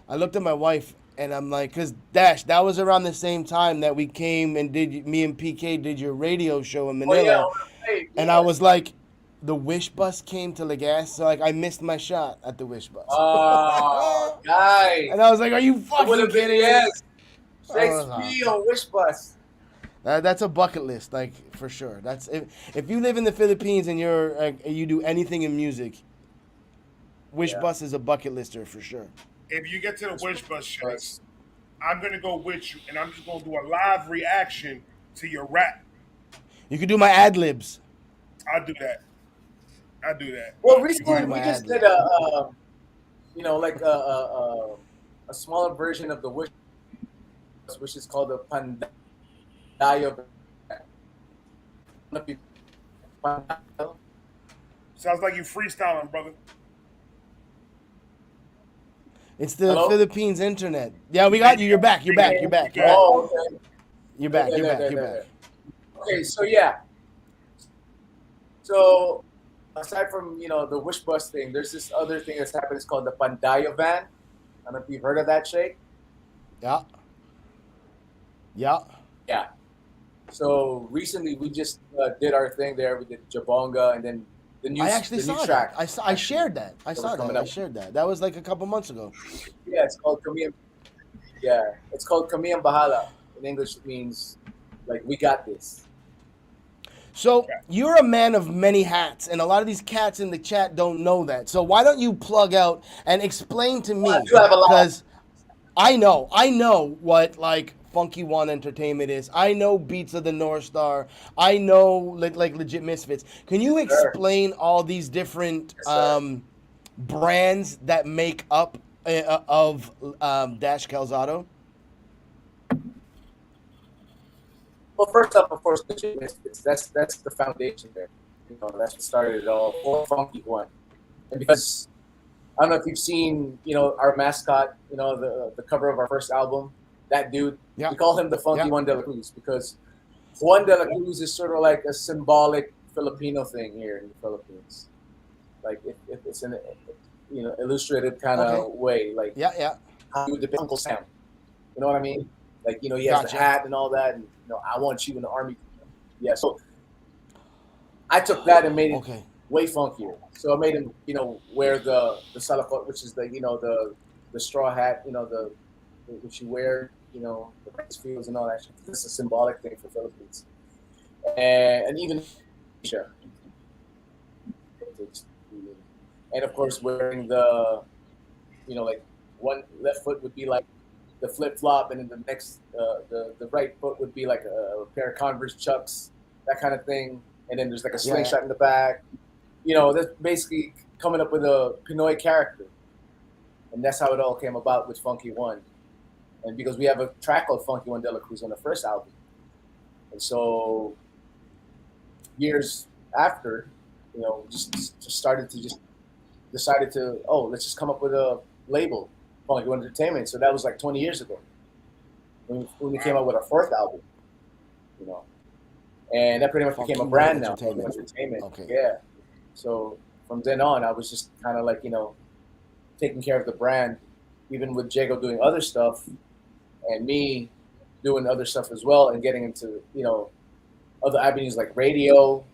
I looked at my wife and I'm like, cause Dash, that was around the same time that we came and did, me and PK did your radio show in Oh yeah, Manila, right. and I was like, the Wish Bus came to Legazpi, so like I missed my shot at the Wish Bus. Oh, guys. And I was like, "Are you It would fucking have been kidding me?" yes. I was like, Shakespeare on Wish Bus. That's a bucket list, like for sure. That's if you live in the Philippines and you do anything in music, Wish Yeah. Bus is a bucket lister for sure. If you get to the Wish Bus, Shakes, Bus. I'm gonna go with you, and I'm just gonna do a live reaction to your rap. You could do my ad libs. I'll do that. I'll do that. Well, But recently do we my just ad did lib. like a smaller version of the Wish Bus, which is called the Pandayo. sounds like you freestyling, brother. It's the Hello? Philippines internet. Yeah, we got you. You're back. You're back. You're back. You're back. Oh, okay. You're back. You're There, back. there, You're there, back. Okay, so yeah. So aside from the Wish Bus thing, there's this other thing that's happened. It's called the Pandayo van. I don't know if you've heard of that, Shake. Yeah. Yeah. Yeah. So recently we just did our thing there. We did Jabonga, and then the new I actually the new saw track. that. I shared that. I That saw was coming that. I up. shared that. That was like a couple months ago. Yeah, it's called Kami. Yeah, it's called Kami ang Bahala. In English, it means like we got this. So you're a man of many hats, and a lot of these cats in the chat don't know that. So why don't you plug out and explain to me? I do have a lot. Because I know what like Funky One Entertainment is. I know Beats of the North Star. I know like Legit Misfits. Can you explain all these different Yes, sir. brands that make up of Dash Calzado? Well, first up, of course, Legit Misfits. That's the foundation there. That's what started it all. For Funky One, and because I don't know if you've seen, our mascot, the cover of our first album, that dude. Yeah. We call him the Funky Yeah. Juan de la Cruz because Juan de la Cruz is sort of like a symbolic Filipino thing here in the Philippines. Like it's an illustrated kind of Okay. way, like Yeah. how you would depict Uncle Sam. You know what I mean? Like he has Gotcha. the hat and all that, and I want you in the army. Yeah, so I took that and made it Okay. way funkier. So I made him, wear the salakot, which is the straw hat, which you wear, the rice fields and all that shit. This is a symbolic thing for Philippines, and even Asia. And of course, wearing like one left foot would be like the flip flop, and then the next, the right foot would be like a pair of Converse Chucks, that kind of thing. And then there's like a slingshot in the back. That's basically coming up with a Pinoy character. And that's how it all came about with Funky One. And because we have a track called Funky One de la Cruz on the first album. And so years after, just decided to, let's just come up with a label, Funky One Entertainment. So that was like 20 years ago when we came out with our fourth album, And that pretty much became a brand now, Funky One Entertainment. Okay. Yeah. So from then on, I was just kind of like, taking care of the brand, even with Jago doing other stuff and me doing other stuff as well and getting into, other avenues like radio.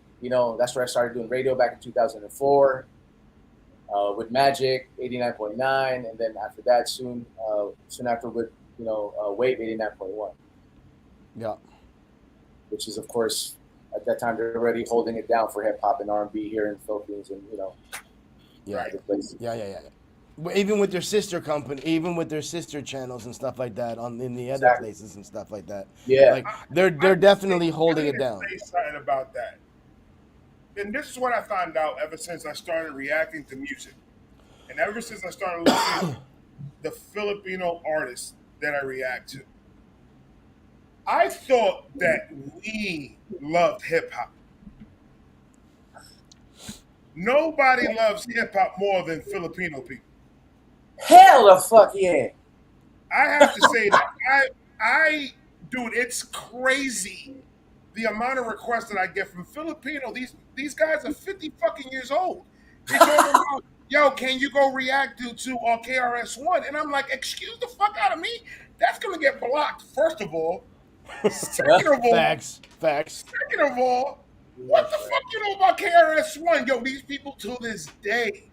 That's where I started doing radio back in 2004 with Magic 89.9. And then after that, soon after with, Wave 89.1. Yeah. Which is, of course, at that time, they're already holding it down for hip hop and R&B here in the Philippines and, Yeah. other places. Yeah. Even with their sister company, even with their sister channels and stuff like that in the other Exactly. places and stuff like that. Yeah. Like they're definitely holding it down. Say something about that. And this is what I found out ever since I started reacting to music, and ever since I started listening to the Filipino artists that I react to. I thought that we loved hip hop. Nobody loves hip hop more than Filipino people. Hell the fuck yeah. I have to say that dude, it's crazy the amount of requests that I get from Filipino. These guys are 50 fucking years old. They talking about, yo, can you go react to KRS-One? And I'm like, excuse the fuck out of me. That's gonna get blocked. First of all. Second of all, Facts. Second of all, what the fuck you know about KRS-One? Yo, these people to this day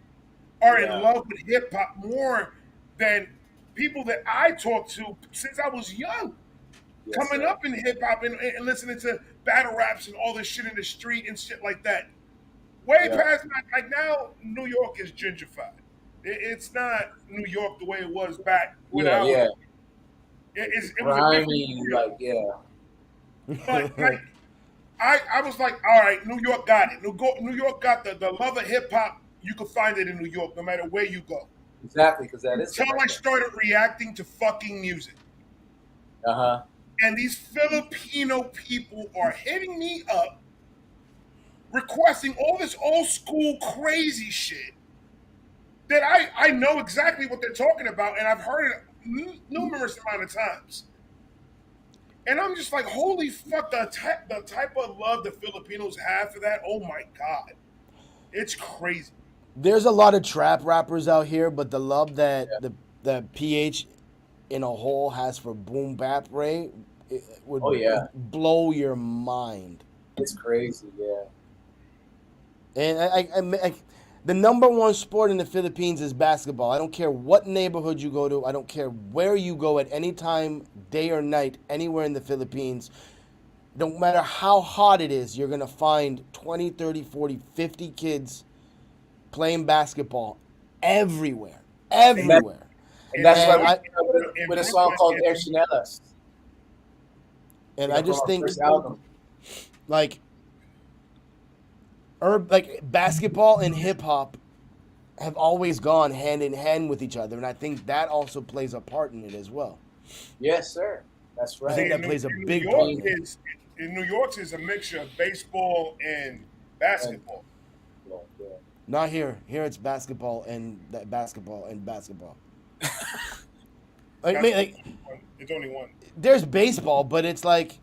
are in love with hip hop more than people that I talked to since I was young. Coming up in hip hop and listening to battle raps and all this shit in the street and shit like that. Way past like now, New York is gentrified. It's not New York the way it was back when I was. It was a different But like, I was like, all right, New York got it. New York got the love of hip hop. You can find it in New York, no matter where you go. Exactly, because that is. Until I started reacting to fucking music. And these Filipino people are hitting me up, requesting all this old school crazy shit that I know exactly what they're talking about, and I've heard it numerous amount of times. And I'm just like, holy fuck, the type of love the Filipinos have for that, oh my God. It's crazy. There's a lot of trap rappers out here, but the love that the PH in a whole has for boom bap Ray would blow your mind. It's crazy, yeah. And I the number one sport in the Philippines is basketball. I don't care what neighborhood you go to. I don't care where you go at any time, day or night, anywhere in the Philippines. No matter how hot it is, you're going to find 20, 30, 40, 50 kids playing basketball everywhere. Everywhere. And that's why we with a song called Air Chanelas. And I just think, like basketball and hip hop have always gone hand in hand with each other, and I think that also plays a part in it as well. Yes, sir. That's right. I think that plays a big part. In New York is a mixture of baseball and basketball. Not here. Here it's basketball and basketball. It's only one. There's baseball, but it's like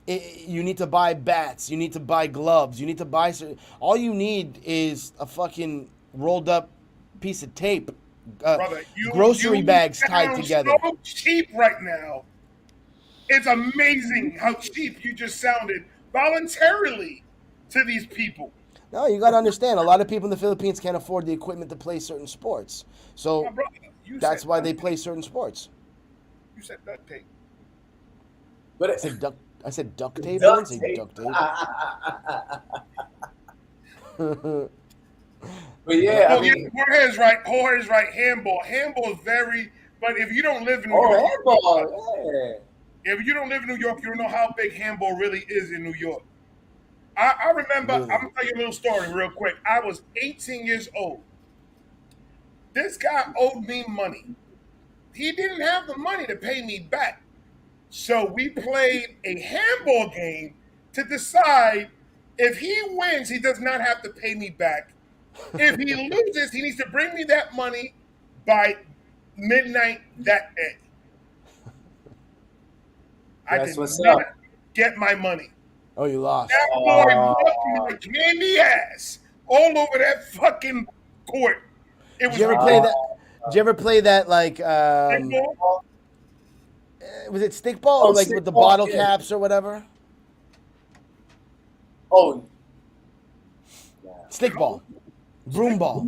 you need to buy bats, you need to buy gloves, you need to buy. All you need is a fucking rolled up piece of tape, Brother, grocery bags tied together. So cheap right now. It's amazing how cheap you just sounded voluntarily to these people. No, you got to understand. A lot of people in the Philippines can't afford the equipment to play certain sports, so that's why they play certain sports. You said duct tape. But I said duct. I said duct tape. Duct I didn't say tape. duct tape. But yeah, I mean, Jorge's right. Handball is very. But if you don't live in New York, handball, if you don't live in New York, you don't know how big handball really is in New York. I remember. Really? I'm gonna tell you a little story real quick. I was 18 years old. This guy owed me money. He didn't have the money to pay me back. So we played a handball game to decide if he wins, he does not have to pay me back. If he loses, he needs to bring me that money by midnight that day. I did not get my money. Oh, you lost. That boy whooped my candy ass all over that fucking court. It was Did you ever play that? Did you ever play that like? Was it stickball or like with the bottle caps or whatever? Oh, stickball, broomball,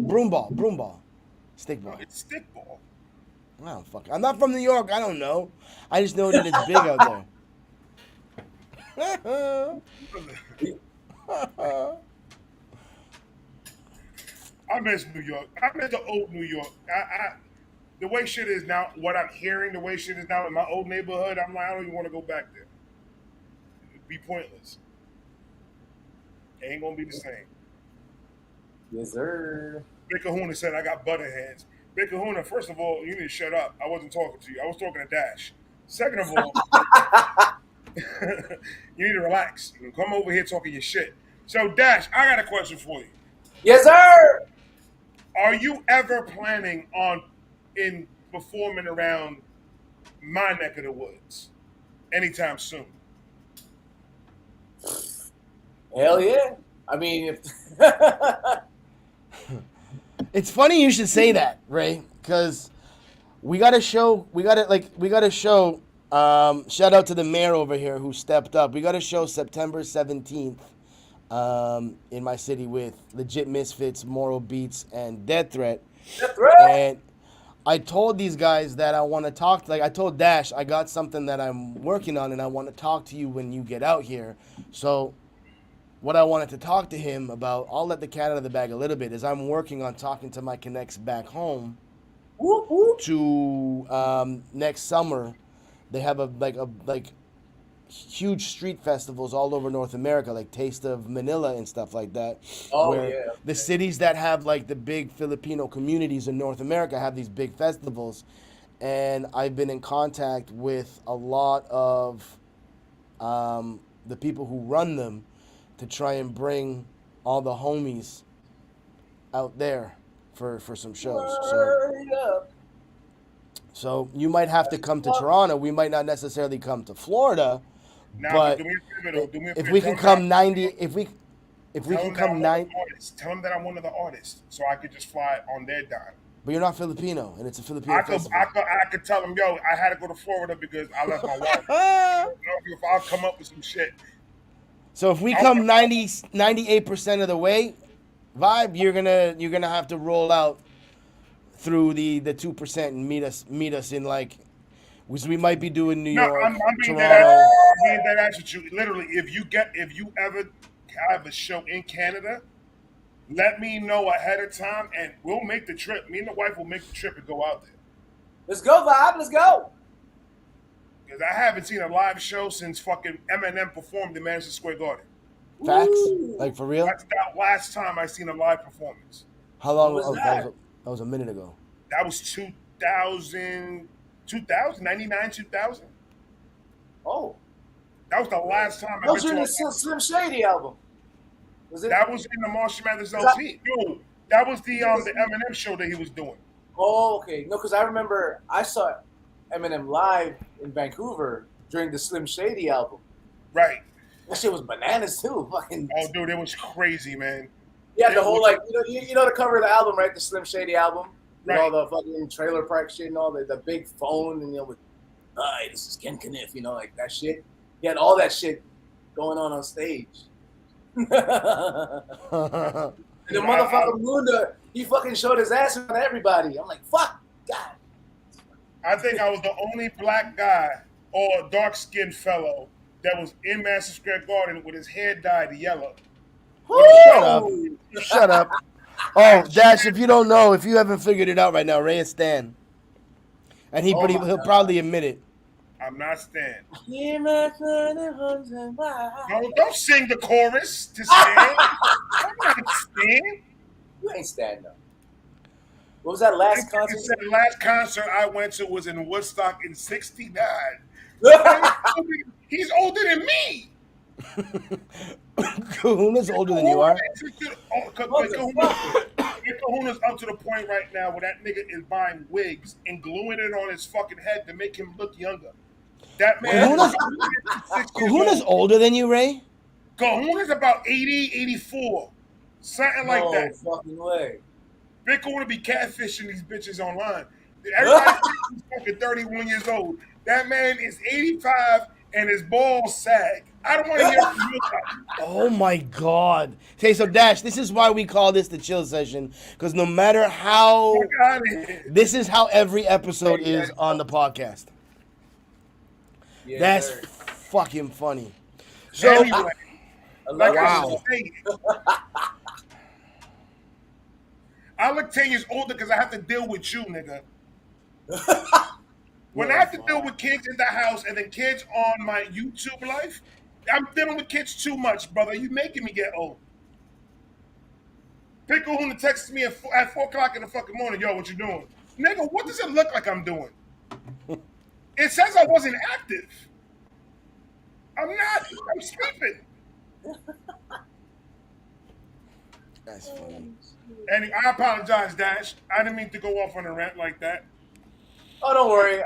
stickball. It's stickball. I don't fuck. I'm not from New York. I don't know. I just know that it's big out there. I miss New York. I miss the old New York. The way shit is now, what I'm hearing, the way shit is now in my old neighborhood, I'm like, I don't even want to go back there. It'd be pointless. It ain't gonna be the same. Yes, sir. Big Kahuna said I got butter hands. Big Kahuna, first of all, you need to shut up. I wasn't talking to you. I was talking to Dash. Second of all, you need to relax. You can come over here talking your shit. So, Dash, I got a question for you. Yes, sir. Are you ever planning on in performing around my neck of the woods anytime soon? Hell yeah. I mean, if It's funny you should say that, Ray, because we got to show. We got to like. We got to show. Shout out to the mayor over here who stepped up. We got to show September 17th in my city with Legit Misfits, Moral Beats, and Death Threat. that's right. And I told these guys that I want to talk. Like I told Dash, I got something that I'm working on, and I want to talk to you when you get out here. So what I wanted to talk to him about, I'll let the cat out of the bag a little bit, is I'm working on talking to my connects back home Whoop, whoop. to next summer. They have a huge street festivals all over North America, like Taste of Manila and stuff like that. Oh, where yeah. the cities that have like the big Filipino communities in North America have these big festivals, and I've been in contact with a lot of the people who run them to try and bring all the homies out there for some shows. Word up. So you might have to come to Toronto. We might not necessarily come to Florida, Now, but do me a favor, though. Do me a if favor. we Tell can them come that- 90, if we tell can them that come I'm one of 90, the artists. Tell them that I'm one of the artists, so I could just fly on their dime. but you're not Filipino, and it's a Filipino I could, festival. I could tell them, yo, I had to go to Florida because I left my wallet. If I'll come up with some shit. So if we come 98% of the way, Vibe, you're gonna have to roll out through the 2% and meet us in like, which we might be doing New No, York, I'm being Toronto. that ass with you. Literally, if you ever have a show in Canada, let me know ahead of time, and we'll make the trip. Me and the wife will make the trip and go out there. Let's go, Vibe. Let's go. Because I haven't seen a live show since fucking Eminem performed in Madison Square Garden. Facts, Ooh. like for real. That's the last time I seen a live performance. How long When was that? that? That was a minute ago. That was 2000, 99, 2000. Oh. That was the last time I Those went are to in the a Slim Shady album. Was it? That was in the Marshall Mathers LP. No, that was the Eminem show that he was doing. Oh, okay. No, because I remember I saw Eminem live in Vancouver during the Slim Shady album. Right. That shit was bananas too. Fucking. Oh, dude, it was crazy, man. Yeah, the it whole was- like you know the cover of the album, right? The Slim Shady album with Right. all the fucking trailer park shit and all the big phone and with, hi, this is Ken Kniff, like that shit. He had all that shit going on stage. And the motherfucker Munda, he fucking showed his ass to everybody. I'm like, fuck, God. I think I was the only black guy or dark-skinned fellow that was in Madison Square Garden with his hair dyed yellow. Shut up. Shut up. Oh, Dash, if you don't know, if you haven't figured it out right now, Ray is Stan. And Oh my he'll God. probably admit it. I'm not Stan. You Don't sing the chorus to Stan. I'm not Stan. ain't stand up. What was that last He concert? said the last concert I went to was in Woodstock in '69. He's older than me. Kahuna's older than you are. Kahuna's up to the point right now where that nigga is buying wigs and gluing it on his fucking head to make him look younger. That man. Kahuna's older than you, Ray? Kahuna's about 80, 84. Something like No that. fucking way. Big Kahuna be catfishing these bitches online. Everybody thinks he's fucking 31 years old. That man is 85 and his balls sag. I don't want to hear from you. Oh my God. Okay, so Dash, this is why we call this the chill session. Because no matter how, Fuck out of here. this is how every episode is on the podcast. Yeah, That's sir. fucking funny. So, Anyway, I like love I Wow. was saying, I look 10 years older because I have to deal with you, nigga. When I have to deal with kids in the house and then kids on my YouTube life, I'm dealing with kids too much, brother. You making me get old. Pickle who texts me at 4 o'clock in the fucking morning, yo, what you doing? Nigga, what does it look like I'm doing? It says I wasn't active. I'm not. I'm sleeping. That's funny. And I apologize, Dash. I didn't mean to go off on a rant like that. Oh, don't worry.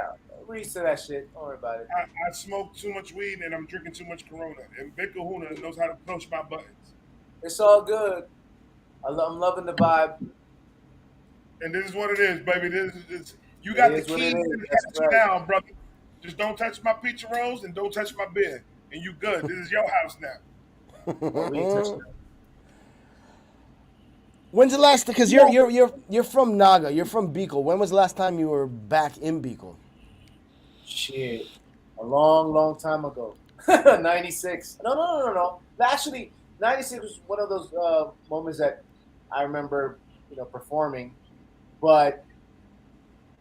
We're used to that shit. Don't worry about it. I smoke too much weed and I'm drinking too much Corona. And Big Kahuna knows how to push my buttons. It's all good. I'm loving the vibe. And this is what it is, baby. You got the is what keys it is. to the That's castle right. now, brother. Just don't touch my pizza rolls and don't touch my beer. And you good. This is your house now. Oh, we ain't touching that. When's the last? Because you're from Naga. You're from Bicol. When was the last time you were back in Bicol? Shit. A long, long time ago. 96. No. Actually, 96 was one of those moments that I remember, performing. But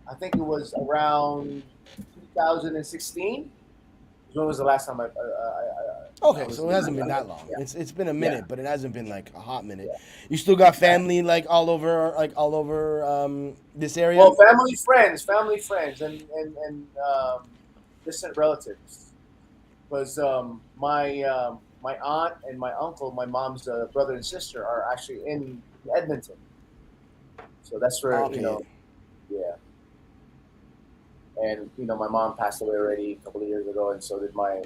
I think it was around 2016. When was the last time I Okay, was so it hasn't been that long. Yeah. It's been a minute, but it hasn't been like a hot minute. Yeah. You still got family like all over this area? Well, family, friends, and distant relatives. Because my aunt and my uncle, my mom's brother and sister, are actually in Edmonton. So that's where Okay. yeah. And my mom passed away already a couple of years ago, and so did my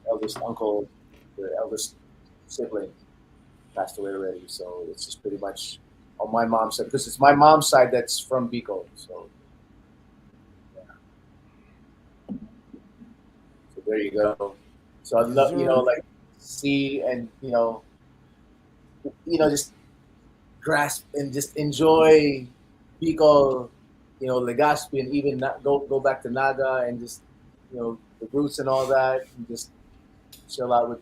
eldest uncle, the eldest sibling, passed away already. So it's just pretty much on my mom's side, because it's my mom's side that's from Bicol. So so there you go. So I'd love like see and just grasp and just enjoy Bicol, Legazpi, and even go back to Naga and just the roots and all that, and just chill out with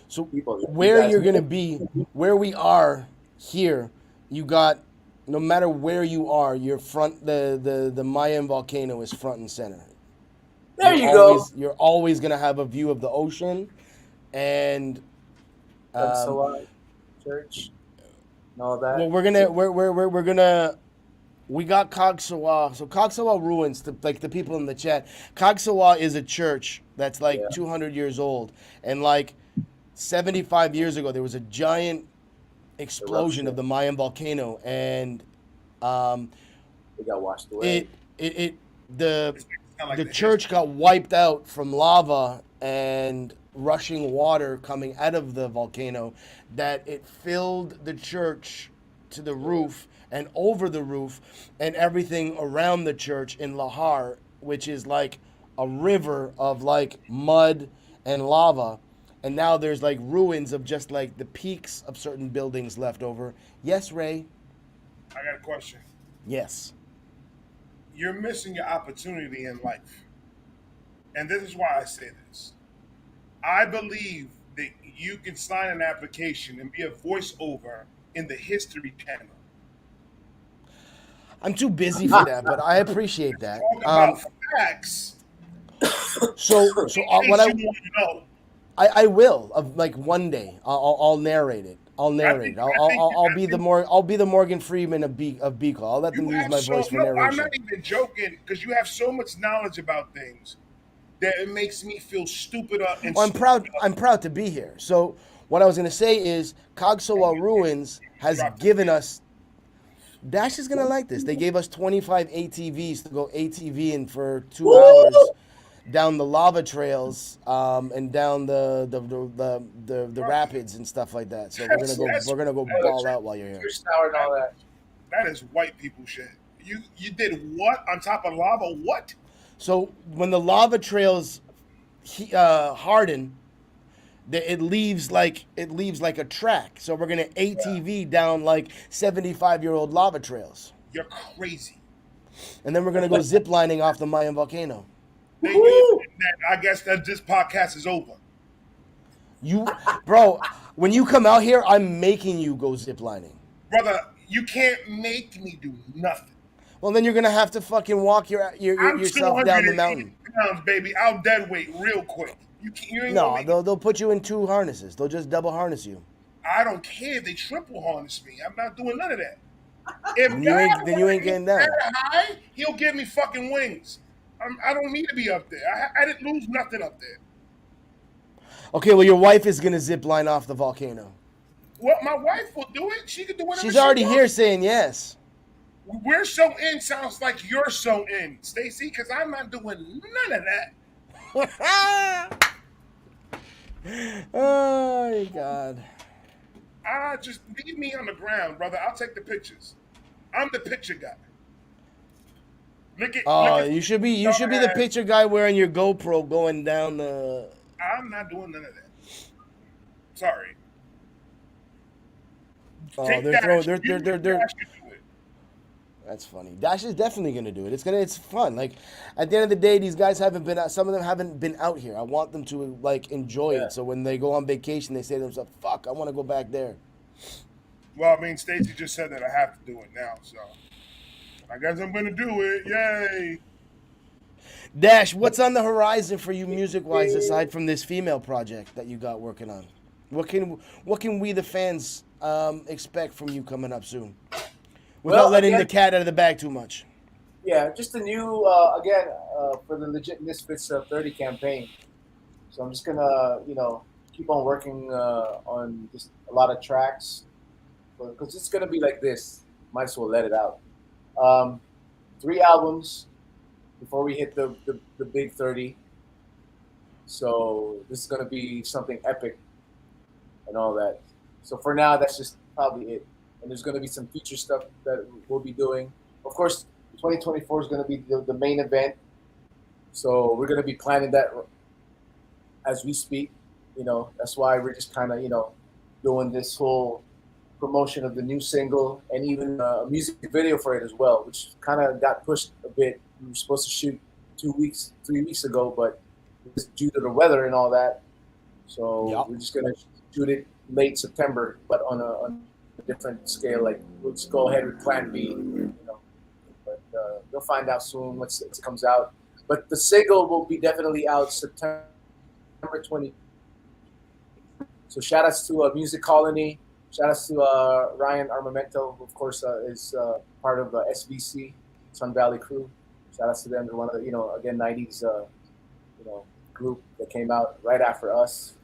So people. where you're gonna be, where we are here, you got no matter where you are, you're front the Mayan volcano is front and center. There You're you go. always, You're always gonna have a view of the ocean, and Salah Church and all that. well, we got Calzado. So Calzado ruins, like the people in the chat. Calzado is a church that's like 200 years old, and like 75 years ago there was a giant explosion of the Mayan volcano, and They got washed away. the church got wiped out from lava and rushing water coming out of the volcano, that it filled the church to the roof and over the roof and everything around the church in Lahar, which is like a river of like mud and lava. And now there's like ruins of just like the peaks of certain buildings left over. Yes, Ray? I got a question. Yes. You're missing your opportunity in life. And this is why I say this. I believe that you can sign an application and be a voiceover in the History Channel. I'm too busy for that, but I appreciate that. Talk about facts. So In what case you want to know. I will of like one day I'll narrate it. I'll narrate it. I'll be the Morgan Freeman of Bicol. I'll let them You use have my voice for I'm narration. not even joking, because you have so much knowledge about things that it makes me feel stupider and Well, stupider. I'm proud to be here. So what I was gonna say is Cogsowa Ruins has given us. Dash is gonna like this. They gave us 25 ATVs to go ATVing for 2 hours down the lava trails and down the rapids and stuff like that. So we're gonna go ball out while you're here. Fish tower and all that. That is white people shit. You did what on top of lava? What? So when the lava trails harden, it leaves like a track. So we're gonna ATV down like 75-year-old lava trails, You're crazy. and then we're gonna go zip lining off the Mayan volcano. I guess that this podcast is over. Bro, when you come out here, I'm making you go zip lining. Brother, you can't make me do nothing. Well, then you're gonna have to fucking walk I'm yourself down the mountain. 280 pounds, baby. I'll dead weight real quick. You ain't No, gonna make they'll put you in 2 harnesses. They'll just double harness you. I don't care if they triple harness me. I'm not doing none of that. If Then you ain't getting down. that high, he'll give me fucking wings. I don't need to be up there. I didn't lose nothing up there. Okay, well, your wife is gonna zip line off the volcano. Well, my wife will do it. She can do whatever She's she already wants. here saying yes. We're so in sounds like you're so in, Stacy, because I'm not doing none of that. Oh my God. Just leave me on the ground, brother. I'll take the pictures. I'm the picture guy. Look Oh, at. you should be the picture guy wearing your GoPro going down the. I'm not doing none of that. Sorry. Oh, Take they're Dash. throwing. You and Dash can do it. That's funny. Dash is definitely gonna do it. It's fun. Like at the end of the day, these guys haven't been out. Some of them haven't been out here. I want them to like enjoy it. So when they go on vacation, they say to themselves, "Fuck, I want to go back there." Well, I mean, Stacey just said that I have to do it now, so I guess I'm gonna do it. Yay! Dash, what's on the horizon for you music-wise aside from this female project that you got working on? What can we the fans expect from you coming up soon? Without letting the cat out of the bag too much. Yeah, just a new for the Legit Misfits 30 campaign. So I'm just gonna keep on working on just a lot of tracks because it's gonna be like this. Might as well let it out. 3 albums before we hit the big 30. So this is gonna be something epic and all that. So for now, that's just probably it. And there's gonna be some future stuff that we'll be doing. Of course, 2024 is gonna be the main event. So we're gonna be planning that as we speak. That's why we're just kind of doing this whole promotion of the new single and even a music video for it as well, which kind of got pushed a bit. We were supposed to shoot 3 weeks ago, but just due to the weather and all that, so we're just gonna shoot it late September, but on a different scale. Like we'll just go ahead with Plan B, But you'll find out soon once it comes out. But the single will be definitely out September 20. So shout outs to Music Colony. Shout outs to Ryan Armamento, who of course is part of SVC, Sun Valley Crew. Shout outs to them. They're one of the, again, 90s, group that came out right after us.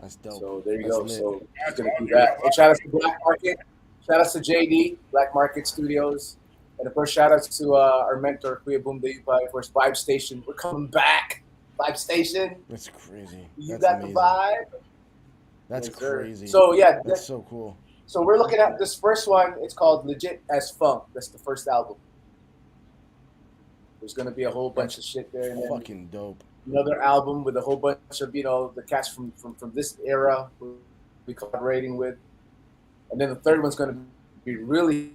That's dope. So there you That's go. lit. So he's going to do that. And shout outs to Black Market. Shout outs to JD, Black Market Studios. And of course, shout outs to our mentor, Kuya Boom Deyupay, of course, Vibe Station. We're coming back. Vibe Station. That's crazy. You That's got amazing. the vibe. That's Yes, sir. crazy. So yeah, that's so cool. So we're looking at this first one. It's called Legit as Funk. That's the first album. There's gonna be a whole bunch of shit there, and then Fucking dope. another album with a whole bunch of the cats from this era we'll be collaborating with, and then the third one's gonna be really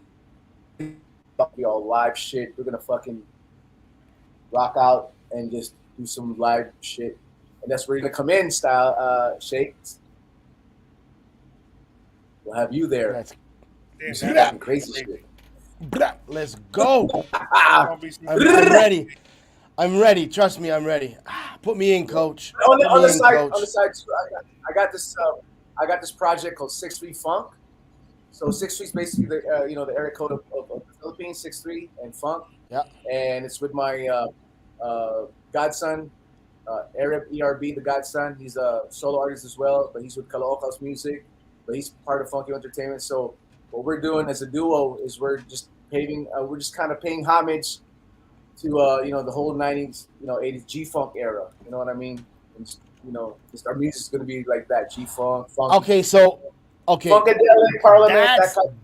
be all live shit. We're gonna fucking rock out and just do some live shit, and that's where you're gonna come in, style Shakes. We'll have you there. That's crazy shit. Let's go. I'm ready. I'm ready. Trust me, I'm ready. Put me in, coach. On the side too, I got this project called 6-3 Funk. So 6-3 is basically the the area code of the Philippines, 6-3 and funk. Yeah. And it's with my godson, Arab ERB, the godson. He's a solo artist as well, but he's with Calocos Music. But he's part of Funky Entertainment. So what we're doing as a duo is we're just kind of paying homage to the whole 90s, 80s G-Funk era. You know what I mean? And just our music is going to be like that, G-Funk, funk. Okay, so Funkadelic, Parliament.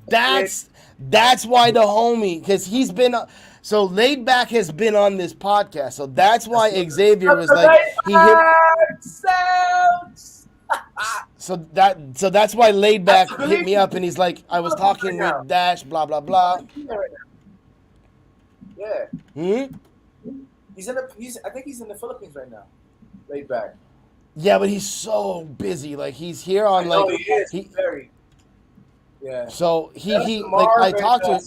That's why the homie, because he's been so Laid Back has been on this podcast, so that's why Xavier was like he hit. Sounds. So that's why Laid Back hit me up and he's like, I was talking with Dash, blah blah blah. Yeah. Hmm? I think he's in the Philippines right now. Laid Back. Yeah, but he's so busy. Like he's here on like he is very. Yeah. So he like I talked to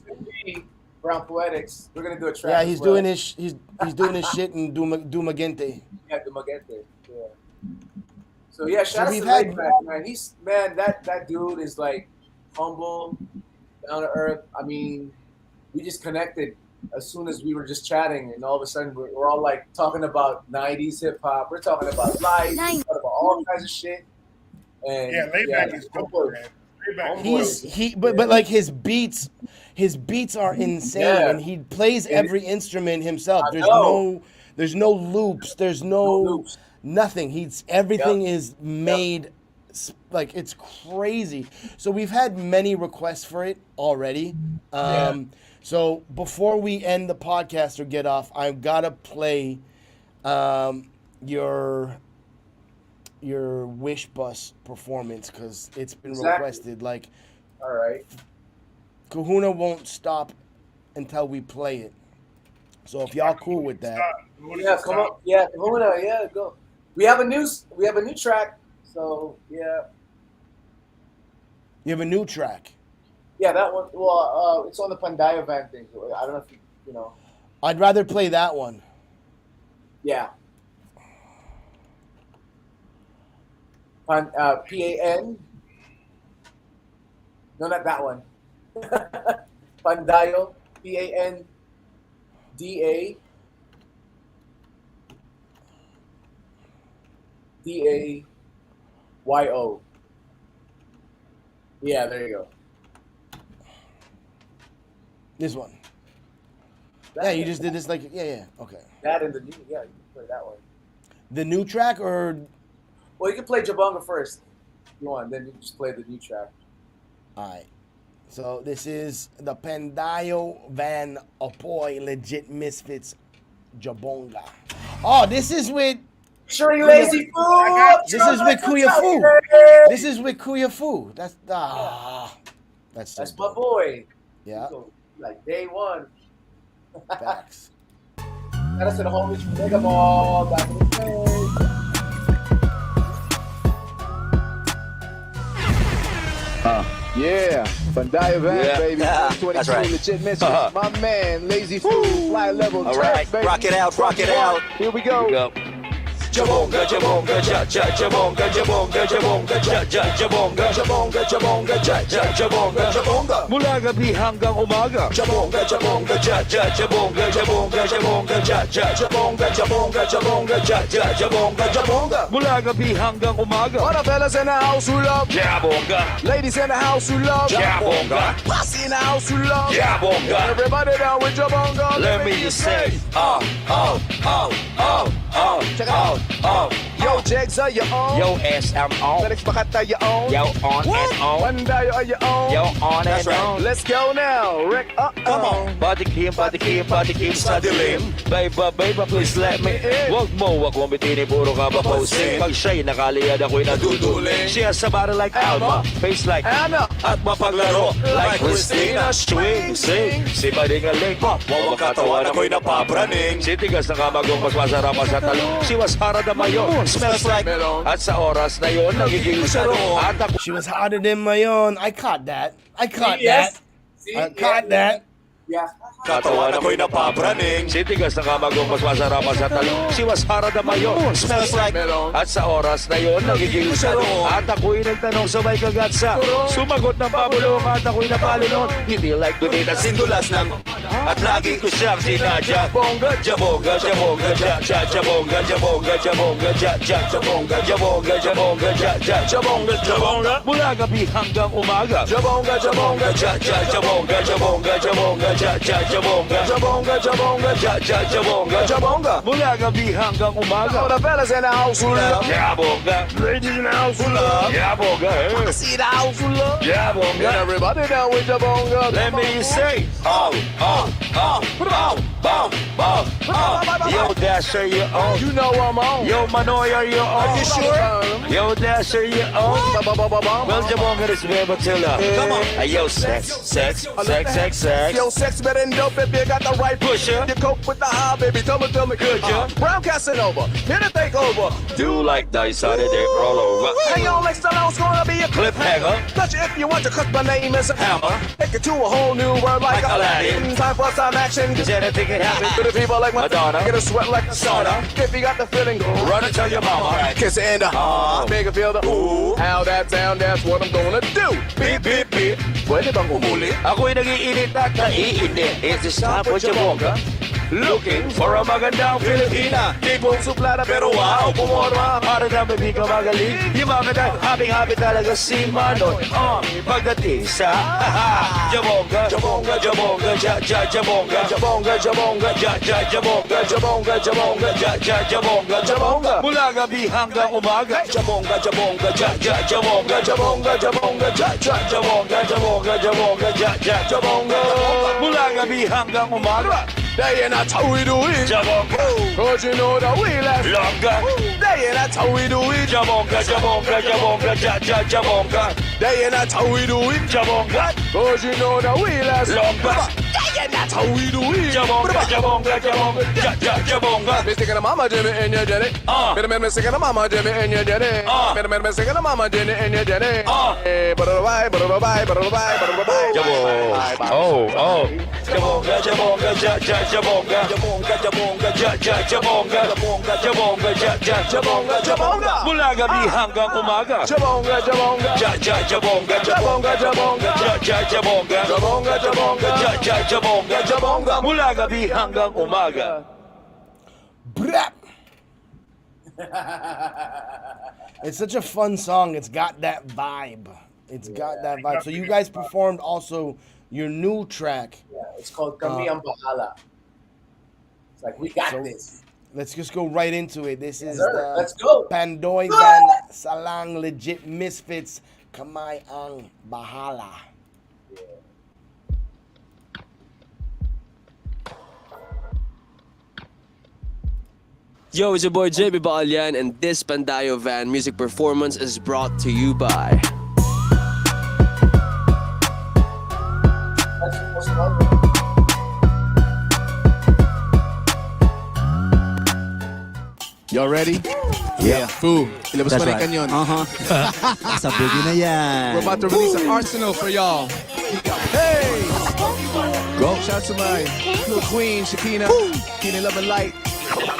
Brown Poetics. We're gonna do a track. Yeah, he's doing his he's doing his shit in Dumagente. Yeah, Dumagente. Yeah. So yeah, shout out to Laid Back, man. That dude is like humble, down to earth. I mean, we just connected as soon as we were just chatting, and all of a sudden we're all like talking about 90s hip hop. We're talking about life, we're talking about all kinds of shit. And Yeah, Layback is dope, man. Layback is dope. But like his beats are insane, Yeah. and he plays every instrument himself. I know. There's no loops. There's no loops. nothing. Everything is made like it's crazy. So we've had many requests for it already. So before we end the podcast or get off, I've gotta play your Wish Bus performance because it's been requested. Like, all right, Kahuna won't stop until we play it. So if y'all cool with that, yeah, come on, yeah, Kahuna, yeah, go. We have a new track. So yeah, you have a new track. Yeah, that one. Well, it's on the Pandaya van thing. So I don't know if you know. I'd rather play that one. Yeah. PAN. No, not that one. Pandayo. PANDA. DAYO. Yeah, there you go. This one. Yeah, you just did this like okay. That and the new, you can play that one. The new track or? Well, you can play Jabonga first, if you want. Then you just play the new track. All right. So this is the Pandayo Van Apoy Legit Misfits Jabonga. Oh, this is with. Sure, you lazy fool. This is with Kuya Fu. This is with Kuya Fu. That's That's my boy. Yeah. Like day one. Facts. Got us in the whole Rich Mega Mall back in the day. Yeah, Pandaya Van, baby. That's 22 right. legit misfits. My man, Lazy Fool, Fly Level All Track, right, baby. rock it out, rock it out. Here we go. Jabonga, jabonga, ja, ja, jabonga, jabonga, jabonga, ja, ja, jabonga, jabonga, jabonga, ja, ja, jabonga, jabonga. Mula gabi hanggang umaga. Jabonga, jabonga, ja, ja, jabonga, jabonga, jabonga, ja, ja, jabonga, jabonga, jabonga, ja, ja, jabonga, jabonga. Mula gabi hanggang umaga. All the fellas in the house who love. Jabonga, Ladies in the house who love. jabonga, Posse in the house who love. jabonga. Everybody down with Jabonga. Let me just say, oh. Check it out. Yo, Jegs are your own. Yo, ass, I'm on. Felix Bacata your own. Yo, on and on. Pandayo are your own. Yo, on That's and right. on. Let's go now. Rick, Come on. Patikim sa dilim. Baby, please let me in. Wag mo akong bitini, puro ka ba posing. Pag siya'y nakaliyad, ako'y naduduling. Siya sa body like Alma, face like Anna. at mapaglaro like Christina. Swing, sing, si Badingaling. Wawa katawan, ako'y napapraning. Si tigas na kamagong mas masarap sa talong. Si Wasara da Mayon, smells like melon. At sa oras na yon, nagiging sarong. At ako She was hotter than Mayon. I caught that. I caught Yes. that. See? I caught that. Yeah. katawan ako'y napapraning. Si tigas na kamagong mas masarap sa talong. Si Wasara da Mayon, smells like melon. At sa oras na yon, nagiging sarong. At ako'y nagtanong sa may kagatsa. Sumagot ng pabulong at ako'y napalinon. Hindi like Donita sindulas ng at lagi ko siyang sinadya. Bongga, jabonga, jabonga, ja, ja, jabonga, jabonga, jabonga, ja, ja, jabonga, jabonga, jabonga, ja, ja, jabonga, jabonga. Mula gabi hanggang umaga. Jabonga, jabonga, ja, ja, jabonga, jabonga, jabonga, ja, ja, jabonga, jabonga, jabonga, ja, ja, jabonga, jabonga. Mula gabi hanggang umaga. All the fellas in the house who love. Jabonga, Ladies in the house who love. jabonga, See the house who love. jabonga. And everybody down with Jabonga. Let me say, oh. Yo, Dasher, you on. You know I'm on. Yo, Manoy, are you on? Are you sure? Yo, Dasher, you on. Well, Jabonga is Beba Tilla. Come on. Hey, yo, sex. Yo, sex better than dope if you got the right Pusher. You cope with the high, baby. Tell me, Good, yeah. Brown Casanova, here to take over. Do like dice, how did they roll over? Hang on, like Stallone's gonna be a Cliffhanger, Touch it if you want to, cause my name is hammer, Take it to a whole new world like Aladdin. Time for some action. cause anything can happen. To the people like Madonna. Get a sweat like a sauna. If you got the feeling, go Run and tell your mama. kiss it in the make it feel the Ooh. How that sound, that's what I'm gonna do. Beep, beep, beep. Pwede bang umuli? Ako'y nag-iinit at naiinit. Is this time for Jabonga? Looking for a magandang Pilipina. Tipong suplada pero wow, pumorma. Para na may ka magaling. Yung mga kadang happy talaga si Manon. Pagdating sa Jabonga, Jabonga, Jabonga, Jabonga, Jabonga, Jabonga, Jabonga, Jabonga, Jabonga, Jabonga, Jabonga. Mula gabi hanggang umaga. Jabonga, Jabonga, Jabonga, Jabonga, Jabonga, Jabonga, Jabonga, Jabonga, Jabonga. Mula gabi hanggang umaga. Day and that's how we do it. Jabonga, Cause you know that we last longer. Day and that's how we do it. Jabonga, Jabonga, Jabonga, Jabonga. Day and that's how we do it. Jabonga, Cause you know that we last longer. Day and that's how we do it. Jabonga, Jabonga, Jabonga, Jabonga. Mystic and mama Jimmy and your Jenny. Man, mystic and mama Jimmy and your Jenny. Man, mystic and mama Jenny and your Jenny. Bye, bye. Oh. Jabonga, Jabonga, Jabonga, Jabonga, Jabonga, Jabonga, Jabonga, Jabonga, Jabonga, Jabonga. Mula gabi hanggang umaga. Jabonga, Jabonga. Jabonga, Jabonga, Jabonga, Jabonga, Jabonga, Jabonga, Jabonga, Jabonga. Mula gabi hanggang umaga. Brap. It's such a fun song. It's got that vibe. It's got that vibe. So you guys performed also your new track. Yeah, it's called Kami Ang Bahala. It's like, we got this. Let's just go right into it. This is Let's the go. Pandoy Van Salang Legit Misfits Kamay Ang Bahala. Yo, it's your boy JB Baalian, and this Pandayo Van music performance is brought to you by Y'all ready? Yeah. Fool. Ilabas pa rin kanyon. Sa boogie na yan. We're about to release an arsenal for y'all. Hey! Go. Shout out to my little queen, Shakina. Kina Love and Light.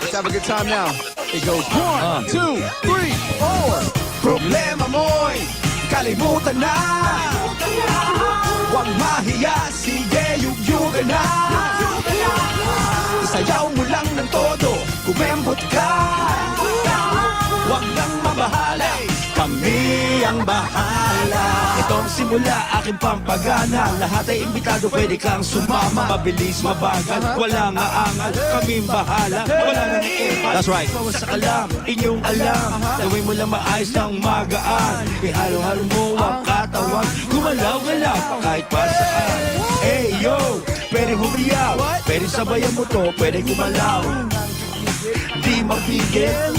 Let's have a good time now. It goes 1, 2, 3, 4. Problema mo'y kalimutan na. Huwag mahiya, sige yugyugan na. Isayaw mo lang ng todo, kumembot ka. Huwag nang mabahala, kami ang bahala. Itong simula, aking pampagana. Lahat ay imbitado, pwede kang sumama. Mabilis, mabagal, walang aangal. Kaming bahala, wala nang iipan. That's right. Sa kalam, inyong alam. Gawin mo lang maayos ng magaan. Ihalo-halo mo ang katawan. Gumalaw-galaw, kahit pa saan. Hey yo, pwede humiyaw. Pwede sabayan mo to, pwede gumalaw. Di mapigil,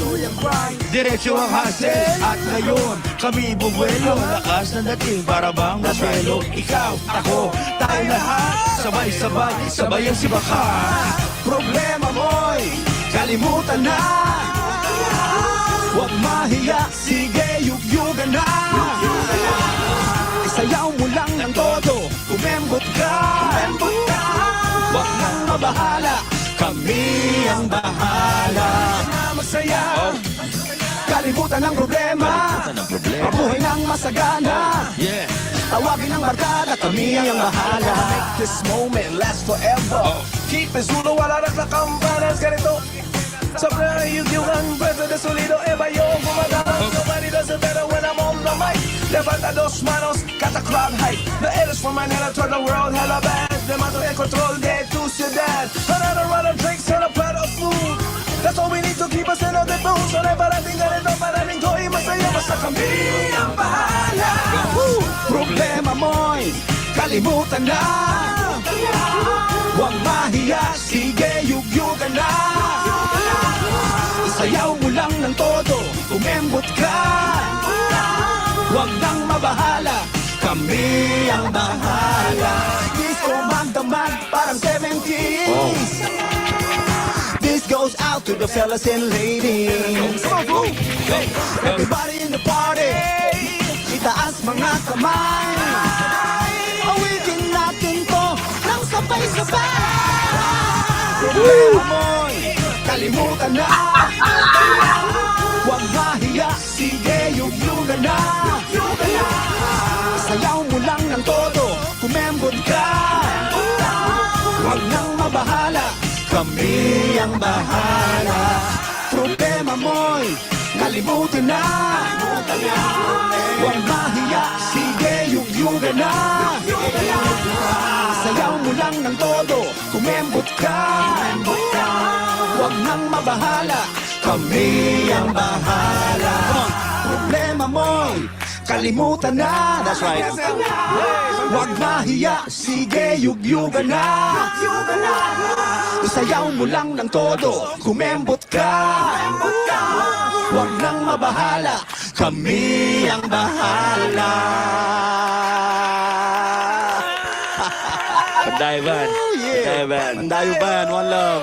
diretso ang hasil. At ngayon, kami bubuelo. Lakas ng dating, para bang naswelo. Ikaw, ako, tayo lahat. Sabay-sabay, sabay ang sibakan. Problema mo'y kalimutan na. Huwag mahiya, sige yugyugan na. Isayaw mo lang ng todo, kumembot ka. Huwag nang mabahala, kami ang bahala. Masaya, kalimutan ang problema. Mabuhay ng masagana. Tawagin ang barkada, kami ang bahala. Make this moment last forever. Keep it Zulu, wala na kampanas. Ganito, sobra yugyugan, pwede de solido, ebayo, gumagana. Nobody does it better when I'm on the mic. Levanta dos manos, got the crowd hype. The elders from Manila to the world, hella bad. The mato en control, get to ciudad. Another round of drinks and a plate of food. That's all we need to keep us in a good mood. So never parating ganito, parating ko, masaya, basta kami ang bahala. Problema mo'y kalimutan na. Huwag mahiya, sige yugyugan na. Isayaw mo lang ng todo, kumembot ka. Huwag nang mabahala, kami ang bahala. Disco magdamag, parang 70s. This goes out to the fellas and ladies. Everybody in the party, itaas mga kamay. Awitin natin to ng sabay-sabay. Problema mo'y kalimutan na. Huwag mahiya, sige yugyugan na. Sayaw mo lang ng todo, kumembot ka. Huwag nang mabahala, kami ang bahala. Problema mo'y kalimutan na. Huwag mahiya, sige yugyugan na. Sayaw mo lang ng todo, kumembot ka. Huwag nang mabahala, kami ang bahala. Problema mo'y kalimutan na. That's right. Huwag mahiya, sige yugyugan na. Sayaw mo lang ng todo, kumembot ka. Huwag nang mabahala, kami ang bahala. Panday Van. Panday Van. Mandayo Van, one love.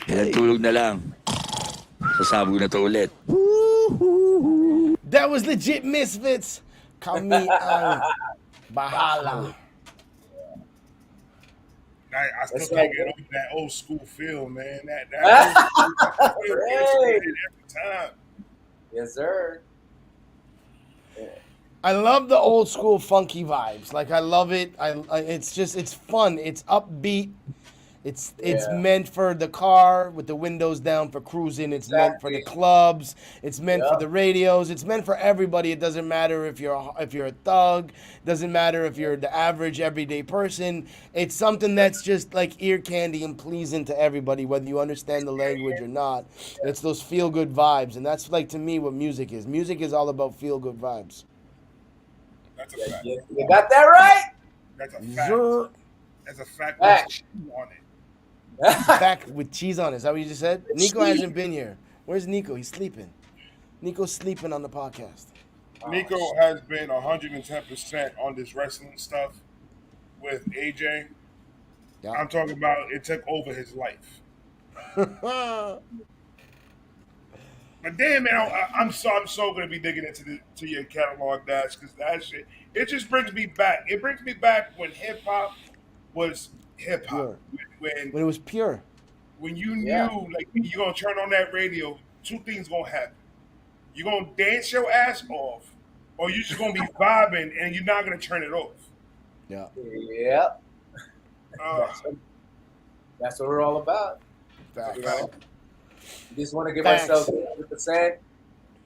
Ilang tulog na lang. Sasabog na to ulit. That was legit Misfits. Kami ang bahala. I still That's can't right. get over that old school feel, man. That old school feel Hey. every time. Yes, sir. I love the old school funky vibes. Like I love it. It's fun. It's upbeat. It's Yeah. meant for the car with the windows down for cruising. It's meant for the clubs. It's meant for Yeah. the radios. It's meant for everybody. It doesn't matter if you're a thug. Doesn't matter if you're the average everyday person. It's something that's just like ear candy and pleasing to everybody, whether you understand the language or not. It's those feel good vibes, and that's like to me what music is. Music is all about feel good vibes. That's a fact. You got that right? That's a fact. Zer- That's a fact. Fact. With cheese on it. Back with cheese on it. Is that what you just said? Nico cheese. hasn't been here. Where's Nico? He's sleeping. Nico's sleeping on the podcast. Nico has been 110% on this wrestling stuff with AJ. Yeah. I'm talking about it took over his life. But damn, man, I'm so gonna be digging to your catalog, Dash, because that shit it just brings me back. It brings me back when hip hop was hip hop. When it was pure. When you knew Yeah. like when you're gonna turn on that radio, two things gonna happen. You're gonna dance your ass off, or you're just gonna be vibing and you're not gonna turn it off. Yeah. Yep. Uh, That's what we're all about. Facts. You know? We just want to give Facts. ourselves 100%.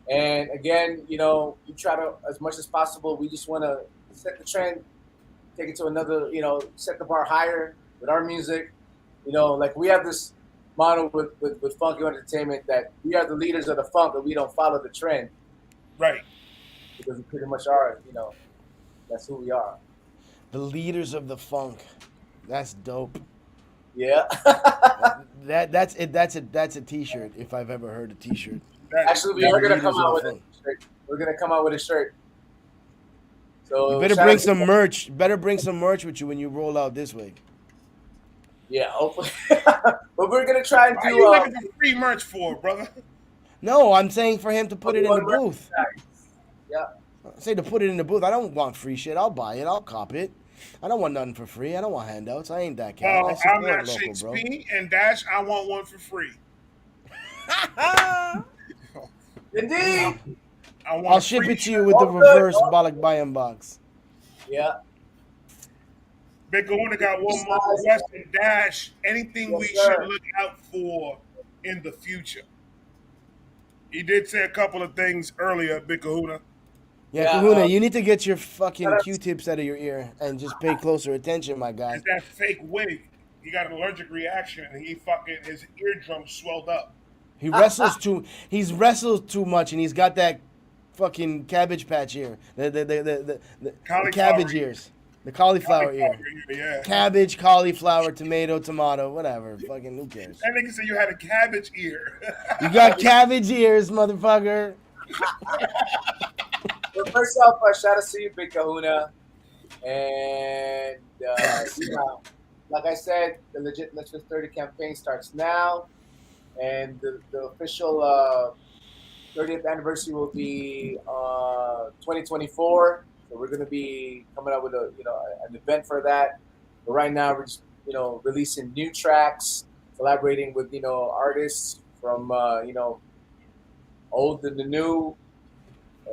And again, you know, we try to, as much as possible, we just want to set the trend, take it to another, you know, set the bar higher with our music. You know, like we have this motto with Funky Entertainment that we are the leaders of the funk, but we don't follow the trend right. because we pretty much are, you know, that's who we are. The leaders of the funk. That's dope. Yeah. That's it. That's a T-shirt. If I've ever heard a T-shirt. Actually, we are going to come Leaders of out with the a funk. shirt. We're going to come out with a shirt. So You better shout bring out to- some merch. Better bring some merch with you when you roll out this way. Yeah, hopefully. But we're going to try and Why do you looking for free merch for, brother? No, I'm saying for him to put it in the One booth. Yeah. I say to put it in the booth. I don't want free shit. I'll buy it. I'll cop it. I don't want nothing for free. I don't want handouts. I ain't that cat. I I'm support not local, bro. Shakespeare and Dash. I want one for free. Indeed. I want I'll a ship free it to you with the reverse Balak Bayan box. Yeah. Big Kahuna got one more request and Dash. Anything we Yes, sir. should look out for in the future? He did say a couple of things earlier, Big Kahuna. Yeah, Yeah, Kahuna, you need to get your fucking that's- Q-tips out of your ear and just pay closer attention, my guy. It's that fake wig. He got an allergic reaction and his eardrum swelled up. He wrestles too. He's wrestled too much, and he's got that fucking cabbage patch ear. The Cauliflower cabbage ear. ears. The cauliflower ear. Yeah. Cabbage, cauliflower, tomato, whatever. Fucking who cares? That nigga said you had a cabbage ear. You got cabbage ears, motherfucker. Well, first off, shout out to you, Big Kahuna. And, you know, like I said, the Legit Let's Just 30 campaign starts now. And the official 30th anniversary will be 2024. So we're going to be coming up with an event for that. But right now, we're just, releasing new tracks, collaborating with, artists from, old and the new,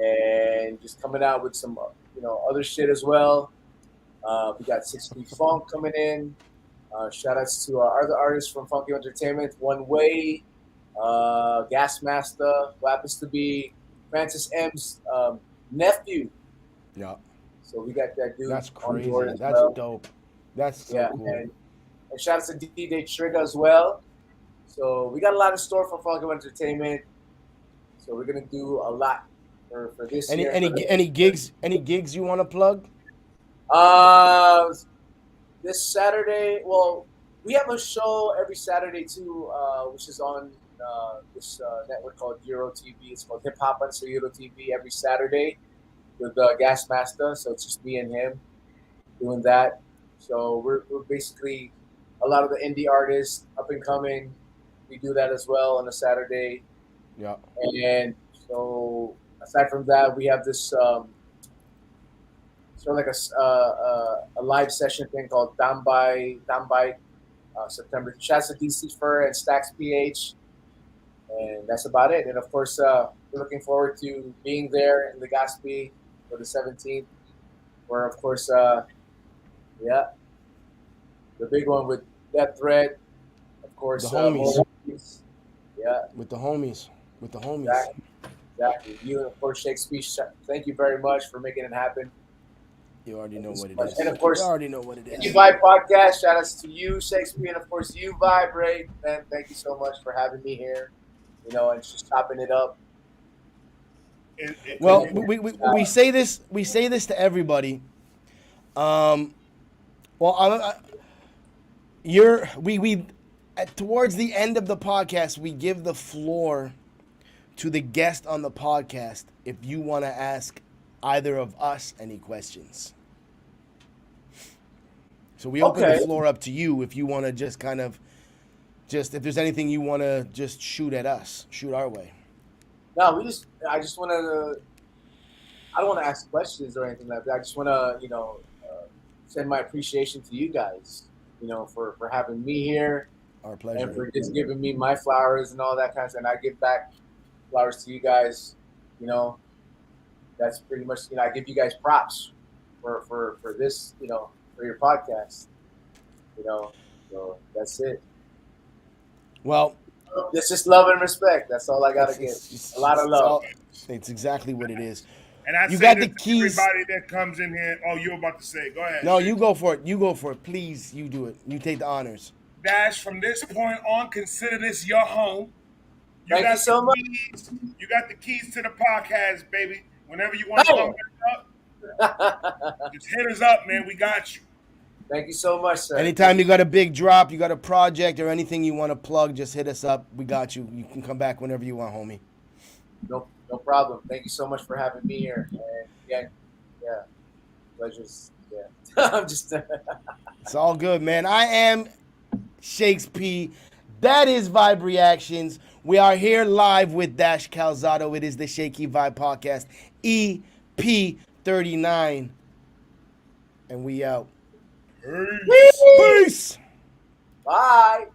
and just coming out with some, other shit as well. We got 60 Funk coming in. Shout outs to our other artists from Funky Entertainment, One Way, Gas Master, who happens to be Francis M's nephew. Yeah. So we got that dude That's on crazy. board as That's well. dope. That's so Yeah, cool. and shout outs to DJ Trigger as well. So we got a lot in store for Funky Entertainment. So we're gonna do a lot for this year. Any gigs you want to plug? This Saturday, well, we have a show every Saturday too, which is on this network called Euro TV. It's called Hip Hop on Euro TV every Saturday with Gas Master. So it's just me and him doing that. So we're basically a lot of the indie artists up and coming. We do that as well on a Saturday. Yeah. And so aside from that, we have this sort of like a live session thing called Down by September. Shouts to DC Fur and Stacks PH, and that's about it. And of course, we're looking forward to being there in Legazpi for the 17th, where of course, yeah, the big one with Death Threat, of course, The homies. Yeah, With the homies. Exactly. You and of course Shakespeare. Thank you very much for making it happen. You already know what it is. And of course, you already know what it is. You Vibe Podcast. Shout outs to you, Shakespeare, and of course you Vibrate. Man, thank you so much for having me here. And just chopping it up. Well, we say this to everybody. Towards the end of the podcast, we give the floor to the guest on the podcast if you want to ask either of us any questions. So we open the floor up to you if you want to just kind of if there's anything you want to just shoot at us, shoot our way. No, I just want to. I don't want to ask questions or anything like that. I just want to, send my appreciation to you guys, for having me here. Our pleasure. And for just giving me my flowers and all that kind of stuff. And I give back flowers to you guys. That's pretty much, I give you guys props for this, for your podcast. So that's it. Well, it's just love and respect. That's all I gotta give. A lot of love. It's exactly what it is. And I you say got the to keys. Everybody that comes in here. Oh, you're about to say. Go ahead. No, you go for it. You go for it. Please, you do it. You take the honors. Dash, from this point on, consider this your home. Thank you so much. You got the keys to the podcast, baby. Whenever you want to come back up, just hit us up, man. We got you. Thank you so much, sir. Anytime you got a big drop, you got a project or anything you want to plug, just hit us up. We got you. You can come back whenever you want, homie. No problem. Thank you so much for having me here. And again, yeah, pleasure's. Yeah, I'm just. It's all good, man. I am Shakespeare. That is Vibe Reactions. We are here live with Dash Calzado. It is the Shakey Vibe Podcast, ep.39, and we out. Peace. Peace. Bye.